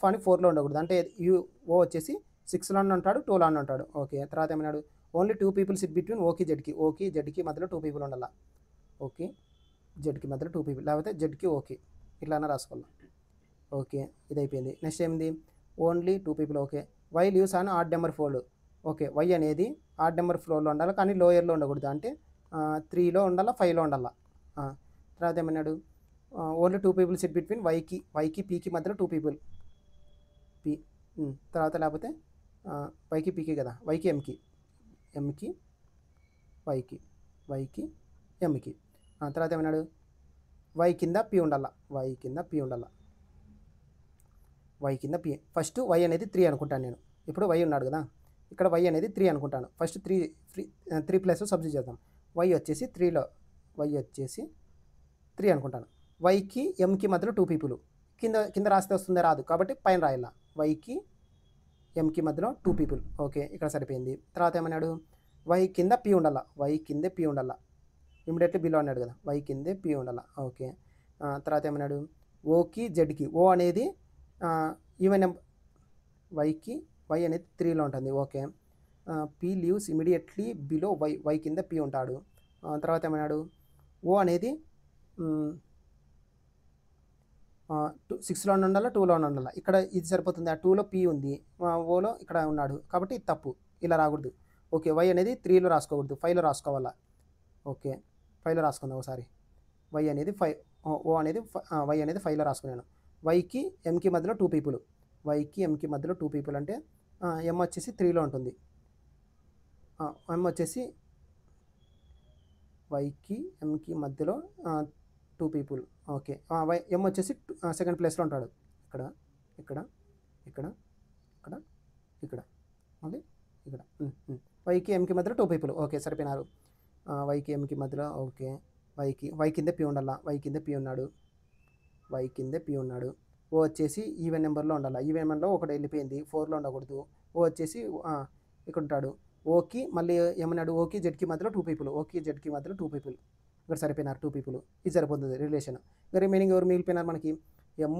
కానీ 4లో ఉండకూడదు. అంటే ఓ వచ్చేసి 6లో ఉంటాడు, 2లో ఉంటాడు. ఓకే తర్వాత ఏమన్నాడు, ఓన్లీ 2 people సిట్ బిట్వీన్ ఓకి జెడ్కి మధ్యలో 2 people ఉండాలి. ఓకే జెడ్కి మధ్యలో 2 people, లేకపోతే జెడ్కి ఓకే ఇట్లానే రాసుకోవాలి. ఓకే ఇది అయిపోయింది. నెక్స్ట్ ఏమింది, only 2 people. Okay Y lives on odd number 4. Okay Y అనేది ఆడ్ నెంబర్ 4లో ఉండాలి కానీ లోయర్లో ఉండకూడదు. అంటే 3లో ఉండాలా, 5లో ఉండాలా. తర్వాత ఏమన్నాడు, ఓన్లీ 2 people సిట్ బిట్వీన్ వైకి పీకి మధ్యలో 2 people పీ. తర్వాత లేకపోతే వైకి పీకి కదా, వైకి ఎంకి వైకి ఎంకి. తర్వాత ఏమన్నాడు వై కింద పి ఉండాల వై కింద పి ఉండాల వై కింద పి ఫస్ట్ వై అనేది 3 అనుకుంటాను నేను ఇప్పుడు వై ఉన్నాడు కదా ఇక్కడ వై అనేది 3 అనుకుంటాను ఫస్ట్ 3 ప్లస్ సబ్స్టిట్యూట్ చేద్దాం వై వచ్చేసి 3లో వై వచ్చేసి 3 అనుకుంటాను వైకి ఎంకి మధ్యలో 2 పీపుల్ కింద కింద రాస్తే వస్తుందే రాదు కాబట్టి పైన రాయాల వైకి ఎంకి మధ్యలో 2 పీపుల్ ఓకే ఇక్కడ సరిపోయింది తర్వాత ఏమన్నాడు వై కింద పి ఉండాల వై కిందే పి ఉండాల ఇమీడియట్లీ బిలో అన్నాడు కదా వై కిందే పి ఉండాల ఓకే తర్వాత ఏమన్నాడు ఓకి జెడ్కి ఓ అనేది ఈవెన్ వైకి వై అనేది 3లో ఉంటుంది okay P lives immediately below Y కింద పి ఉంటాడు తర్వాత ఏమన్నాడు ఓ అనేది 6లో ఉండాలా 2లో ఉండాలా ఇక్కడ ఇది సరిపోతుంది ఆ 2లో పి ఉంది ఓలో ఇక్కడ ఉన్నాడు కాబట్టి ఇది తప్పు ఇలా రాకూడదు ఓకే వై అనేది 3లో రాసుకోకూడదు 5లో రాసుకోవాలా ఓకే 5లో రాసుకుందాం ఒకసారి వై అనేది 5 ఓ అనేది వై అనేది 5లో రాసుకున్నాను వైకి ఎంకి మధ్యలో 2 పీపుల్ వైకి ఎంకి మధ్యలో 2 పీపుల్ అంటే ఎం వచ్చేసి 3లో ఉంటుంది ఎం వచ్చేసి వైకి ఎంకి మధ్యలో 2 పీపుల్ ఓకే వై ఎం వచ్చేసి సెకండ్ ప్లేస్లో ఉంటాడు ఇక్కడ ఇక్కడ ఇక్కడ ఇక్కడ ఇక్కడ మళ్ళీ ఇక్కడ వైకి ఎంకి మధ్యలో 2 పీపుల్ ఓకే సరిపోయినారు వైకి ఎంకి మధ్యలో ఓకే వై కింద పి ఉండాలా వై కింద పి ఉన్నాడు వై కిందే పి ఉన్నాడు ఓ వచ్చేసి ఈవెన్ నెంబర్లో ఉండాలి ఈవెన్ నెంబర్లో ఒకటి వెళ్ళిపోయింది 4లో ఉండకూడదు ఓ వచ్చేసి ఇక్కడ ఉంటాడు ఓకి మళ్ళీ ఏమన్నాడు ఓకి జెడ్కి మధ్యలో 2 పీపుల్ ఓకి జెడ్కి మధ్యలో 2 పీపుల్ ఇక్కడ సరిపోయినారు 2 పీపుల్ ఇది సరిపోతుంది రిలేషన్ ఇంకా రిమైనింగ్ ఎవరు మిగిలిపోయినారు మనకి ఎమ్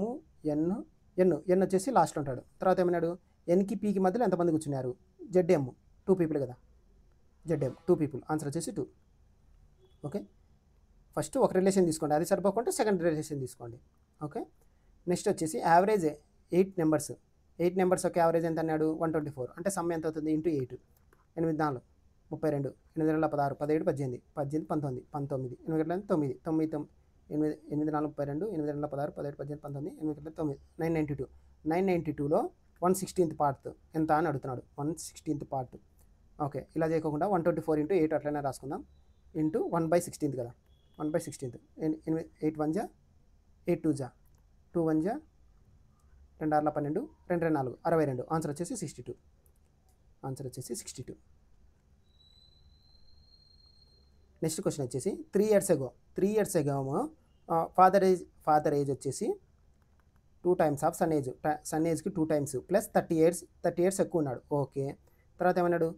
ఎన్ వచ్చేసి లాస్ట్లో ఉంటాడు తర్వాత ఏమన్నాడు ఎన్కి పీకి మధ్యలో ఎంతమంది కూర్చున్నారు జెడ్ఎం 2 పీపుల్ కదా జెడ్ఎం 2 పీపుల్ ఆన్సర్ వచ్చేసి 2 ఓకే ఫస్ట్ ఒక రిలేషన్ తీసుకోండి అది సరిపోకుంటే సెకండ్ రిలేషన్ తీసుకోండి ఓకే నెక్స్ట్ వచ్చేసి యావరేజ్ 8 నెంబర్స్ యొక్క యావరేజ్ ఎంత అన్నాడు 124 అంటే సమ్ ఎంత అవుతుంది ఇంటూ 8 8 4 32 8 16 17 18 18 19 19 8 9 9 8 4 32 8 16 17 18 19 8 9 992 992లో 1/16th పార్ట్ ఎంత అని అడుగుతున్నాడు 1/16th పార్ట్ ఓకే ఇలా చేయకుండా 124 ఇంటూ 8 అట్లనే రాసుకుందాం ఇంటూ 1/16th కదా 1/16th 8 1 జా 8 2 జా 2 1 జా 2 6 12 2 2 4 62 ఆన్సర్ వచ్చేసి 62 ఆన్సర్ వచ్చేసి 62 నెక్స్ట్ క్వశ్చన్ వచ్చేసి 3 ఇయర్స్ ఎగో ఫాదర్ ఏజ్ వచ్చేసి 2 టైమ్స్ ఆఫ్ సన్ ఏజ్కి 2 టైమ్స్ ప్లస్ 30 ఇయర్స్ ఎక్కువ ఉన్నాడు ఓకే తర్వాత ఏమన్నాడు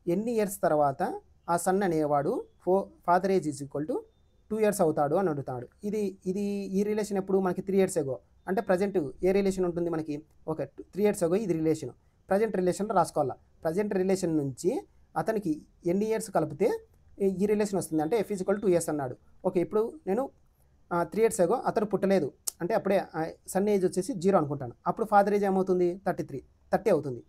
ఎన్ని ఇయర్స్ తర్వాత ఆ సన్ అనేవాడు father age is equal to 2 years అవుతాడు అని అడుగుతాడు ఇది ఈ రిలేషన్ ఎప్పుడు మనకి 3 ఇయర్స్ ఎగో అంటే ప్రజెంట్ ఏ రిలేషన్ ఉంటుంది మనకి ఓకే 3 ఇయర్స్ ఎగో ఇది రిలేషన్ ప్రజెంట్ రిలేషన్లో రాసుకోవాలా ప్రజెంట్ రిలేషన్ నుంచి అతనికి ఎన్ని ఇయర్స్ కలిపితే ఈ రిలేషన్ వస్తుంది అంటే ఎఫ్ ఈజ్ ఈక్వల్ 2 ఇయర్స్ అన్నాడు ఓకే ఇప్పుడు నేను 3 ఇయర్స్ ఎగో అతను పుట్టలేదు అంటే అప్పుడే సన్ ఏజ్ వచ్చేసి 0 అనుకుంటాను అప్పుడు ఫాదర్ ఏజ్ ఏమవుతుంది 30 అవుతుంది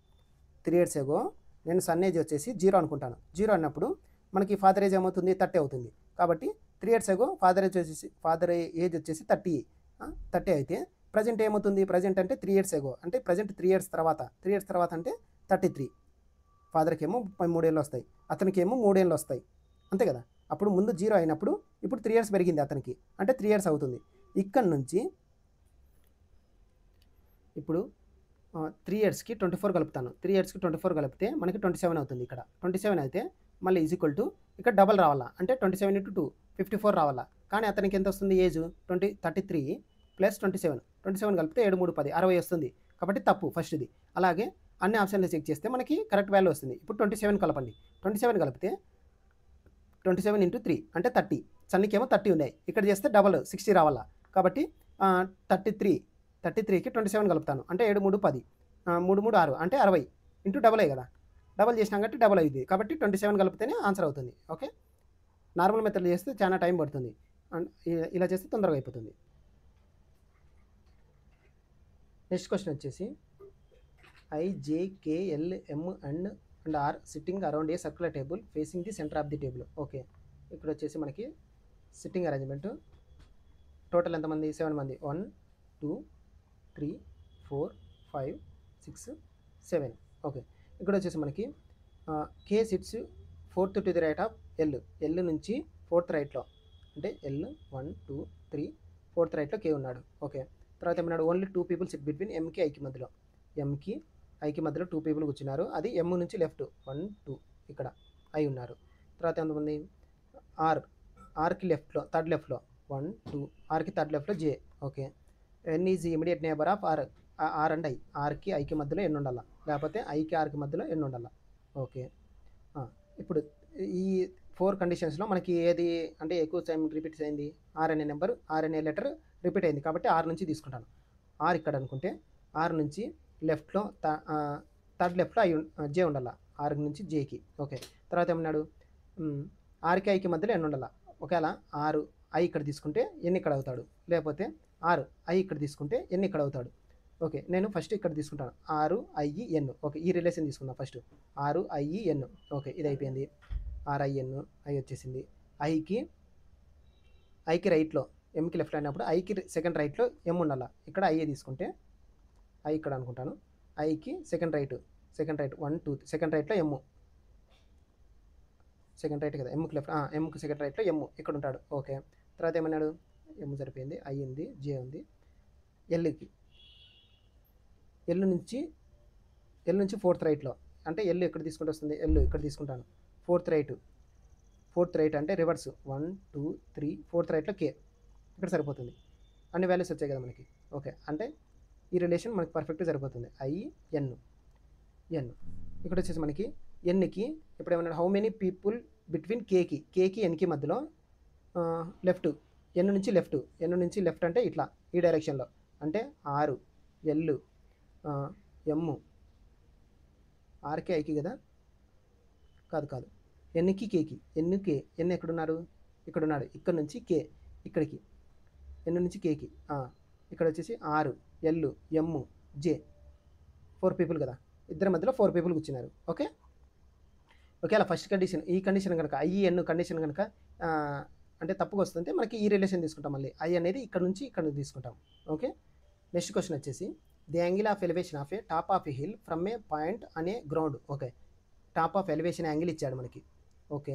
3 ఇయర్స్ ఎగో నేను సన్ ఏజ్ వచ్చేసి 0 అనుకుంటాను 0 అన్నప్పుడు మనకి ఫాదర్ ఏజ్ ఏమవుతుంది 30 అవుతుంది కాబట్టి 3 ఇయర్స్ ఎగో ఫాదర్ ఏజ్ వచ్చేసి 30 అయితే ప్రజెంట్ ఏమవుతుంది ప్రజెంట్ అంటే 3 ఇయర్స్ ఎగో అంటే ప్రజెంట్ 3 ఇయర్స్ తర్వాత అంటే 33 ఫాదర్కి ఏమో 33 ఏళ్ళు వస్తాయి అతనికి ఏమో 3 ఏళ్ళు వస్తాయి అంతే కదా అప్పుడు ముందు 0 అయినప్పుడు ఇప్పుడు 3 ఇయర్స్ పెరిగింది అతనికి అంటే 3 ఇయర్స్ అవుతుంది ఇక్కడ నుంచి ఇప్పుడు 3 ఇయర్స్కి 24 కలుపుతాను 3 ఇయర్స్కి 24 కలిపితే మనకి 27 అవుతుంది ఇక్కడ 27 అయితే మళ్ళీ ఈజ్ ఈక్వల్ టు ఇక్కడ డబల్ రావాలా అంటే 27 × 2 54 రావాలా కానీ అతనికి ఎంత వస్తుంది ఏజ్ 33 ప్లస్ 27 కలిపితే 7 3 10 60 వస్తుంది కాబట్టి తప్పు ఫస్ట్ది అలాగే అన్ని ఆప్షన్లు చెక్ చేస్తే మనకి కరెక్ట్ వాల్యూ వస్తుంది ఇప్పుడు 27 కలపండి 27 కలిపితే 27 × 3 అంటే 30 సన్నికి ఏమో 30 ఉన్నాయి ఇక్కడ చేస్తే డబల్ 60 రావాలా కాబట్టి 33కి 27 కలుపుతాను అంటే 7 3 10 3 3 6 అంటే 60 ఇంటూ డబల్ అయ్యి కదా డబల్ చేసినాం కాబట్టి డబల్ అయింది కాబట్టి 27 కలిపితేనే ఆన్సర్ అవుతుంది ఓకే నార్మల్ మెథడ్ చేస్తే చాలా టైం పడుతుంది అండ్ ఇలా చేస్తే తొందరగా అయిపోతుంది నెక్స్ట్ క్వశ్చన్ వచ్చేసి IJKLM and R sitting around A circular table facing the centre of the table okay ఇక్కడ వచ్చేసి మనకి సిట్టింగ్ అరేంజ్మెంట్ టోటల్ ఎంతమంది 7 మంది 1 2 3 4 5 6 7 ఓకే ఇక్కడ వచ్చేసి మనకి K sits 4th to the right of L నుంచి 4th రైట్లో అంటే ఎల్ 1 2 3 4th రైట్లో కే ఉన్నాడు. ఓకే, తర్వాత ఏమన్నాడు ఓన్లీ 2 పీపుల్ సిట్ బిట్వీన్ ఎంకి ఐకి మధ్యలో. ఎంకి ఐకి మధ్యలో 2 పీపుల్ కూర్చున్నారు. అది ఎమ్ నుంచి లెఫ్ట్ 1 2 ఇక్కడ ఐ ఉన్నారు. తర్వాత ఎంతమంది ఆర్కి లెఫ్ట్లో థర్డ్ లెఫ్ట్లో 1 2 ఆర్కి థర్డ్ లెఫ్ట్లో J. Okay, N is immediate neighbour of R and I. ఆర్కి ఐకి మధ్యలో ఎన్ని ఉండాల, లేకపోతే ఐకి ఆర్కి మధ్యలో ఎన్ని ఉండాల. ఓకే, ఇప్పుడు ఈ 4 కండిషన్స్లో మనకి ఏది అంటే ఎక్కువ టైం రిపీట్ అయింది, ఆర్ అనే నెంబర్ ఆర్ అనే లెటర్ రిపీట్ అయింది కాబట్టి ఆర్ నుంచి తీసుకుంటాను. ఆర్ ఇక్కడ అనుకుంటే ఆర్ నుంచి లెఫ్ట్లో థర్డ్ లెఫ్ట్లో జే ఉండాల, ఆర్ నుంచి జేకి. ఓకే, తర్వాత ఏమన్నాడు ఆర్కి ఐకి మధ్యలో ఎన్ని ఉండాల. ఒకవేళ ఆరు ఐ ఇక్కడ తీసుకుంటే ఎన్ని ఇక్కడ అవుతాడు, లేకపోతే ఆరు ఐ ఇక్కడ తీసుకుంటే ఎన్ని ఇక్కడ అవుతాడు. ఓకే, నేను ఫస్ట్ ఇక్కడ తీసుకుంటాను 6 ఐ ఎన్. ఓకే, ఈ రిలేషన్ తీసుకుందాం ఫస్ట్ 6 ఐ ఎన్. ఓకే, ఇది అయిపోయింది. ఆర్ఐఎన్ ఐ వచ్చేసింది. ఐకి రైట్లో ఎంకి లెఫ్ట్ అయినప్పుడు ఐకి సెకండ్ రైట్లో ఎమ్ ఉండాల. ఇక్కడ ఐఏ తీసుకుంటే ఐ ఇక్కడ అనుకుంటాను. ఐకి సెకండ్ రైట్ 1 2 సెకండ్ రైట్లో ఎమ్, సెకండ్ రైట్ కదా ఎంకి లెఫ్ట్, ఎంకి సెకండ్ రైట్లో ఎమ్ ఇక్కడ ఉంటాడు. ఓకే, తర్వాత ఏమన్నాడు ఎమ్ సరిపోయింది, ఐ ఉంది, జే ఉంది. ఎల్ నుంచి 4th రైట్లో అంటే ఎల్ ఎక్కడ తీసుకుంటూ వస్తుంది, ఎల్ ఇక్కడ తీసుకుంటాను. 4th రైట్ అంటే రివర్స్ 1 2 3 4th రైట్లో కే ఇక్కడ సరిపోతుంది. అన్ని వాల్యూస్ వచ్చాయి కదా మనకి. ఓకే, అంటే ఈ రిలేషన్ మనకి పర్ఫెక్ట్గా సరిపోతుంది. ఎన్ ఇక్కడ వచ్చేసి మనకి ఎన్కి ఇప్పుడు ఏమన్నా హౌ మెనీ పీపుల్ బిట్వీన్ కేకి ఎన్కి మధ్యలో లెఫ్ట్ ఎన్ నుంచి లెఫ్ట్ అంటే ఇట్లా ఈ డైరెక్షన్లో అంటే 6 ఎల్ ఎమ్ ఆర్కే ఐకి కదా, కాదు ఎన్కి కేకి. ఎన్ ఎక్కడున్నారు, ఇక్కడ ఉన్నాడు. ఇక్కడ నుంచి కే ఇక్కడికి, ఎన్ నుంచి కేకి. ఇక్కడ వచ్చేసి 6 ఎల్ ఎమ్ జే 4 పీపుల్ కదా, ఇద్దరి మధ్యలో 4 పీపుల్ కూర్చున్నారు. ఓకే, అలా ఫస్ట్ కండిషన్ ఈ కండిషన్ కనుక ఐఎన్ కండిషన్ కనుక అంటే తప్పుగా వస్తుంటే మనకి ఈ రిలేషన్ తీసుకుంటాం. మళ్ళీ ఐ అనేది ఇక్కడ నుంచి తీసుకుంటాం. ఓకే, నెక్స్ట్ క్వశ్చన్ వచ్చేసి the angle of elevation of a top of a hill from a point అనే ground. Okay, top of elevation angle ఇచ్చాడు మనకి. ఓకే,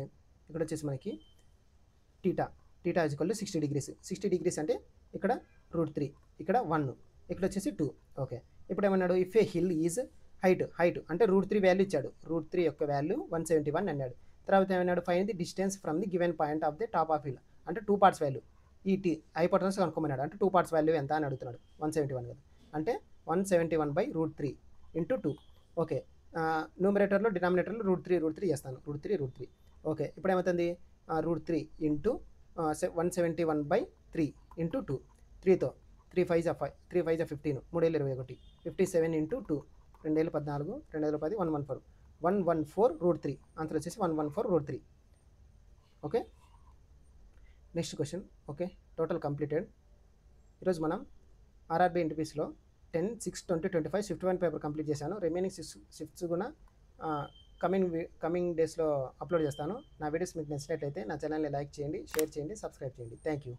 ఇక్కడ వచ్చేసి మనకి theta is equal to 60 degrees. 60 degrees అంటే ఇక్కడ √3, ఇక్కడ 1, ఇక్కడ వచ్చేసి 2. ఓకే, ఇప్పుడు ఏమన్నాడు if A hill is height అంటే √3 వాల్యూ ఇచ్చాడు. √3 యొక్క వాల్యూ 171 అన్నాడు. తర్వాత ఏమన్నాడు find the distance from the given point of the top of hill అంటే 2 parts వాల్యూ. ఈ హైపోటెనస్ కనుక్కోమన్నాడు అంటే 2 parts వాల్యూ ఎంత అని అడుగుతున్నాడు. 171 కదా, అంటే 171/√3 × 2. ఓకే, న్యూమరేటర్లో డినామినేటర్లో √3 చేస్తాను. √3. ఓకే, ఇప్పుడు ఏమవుతుంది √3 × 171/3 × 2. 3తో 3 5 15, 3 21, 57 × 2, 2 14, 2 10, 114, 114/√3. ఆన్సర్ వచ్చేసి 114/√3. Okay, next question. Okay, total completed. ఈరోజు మనం ఆర్ఆర్బీ ఇంటర్వ్యూస్లో 10, 6, 20, 25 షిఫ్ట్ 1 పేపర్ కంప్లీట్ చేశాను. రిమైనింగ్ 6 షిఫ్ట్స్ కూడా కమింగ్ డేస్లో అప్లోడ్ చేస్తాను. నా వీడియోస్ మీకు నచ్చినట్లయితే నా ఛానల్ని లైక్ చేయండి, షేర్ చేయండి, సబ్స్క్రైబ్ చేయండి. Thank you.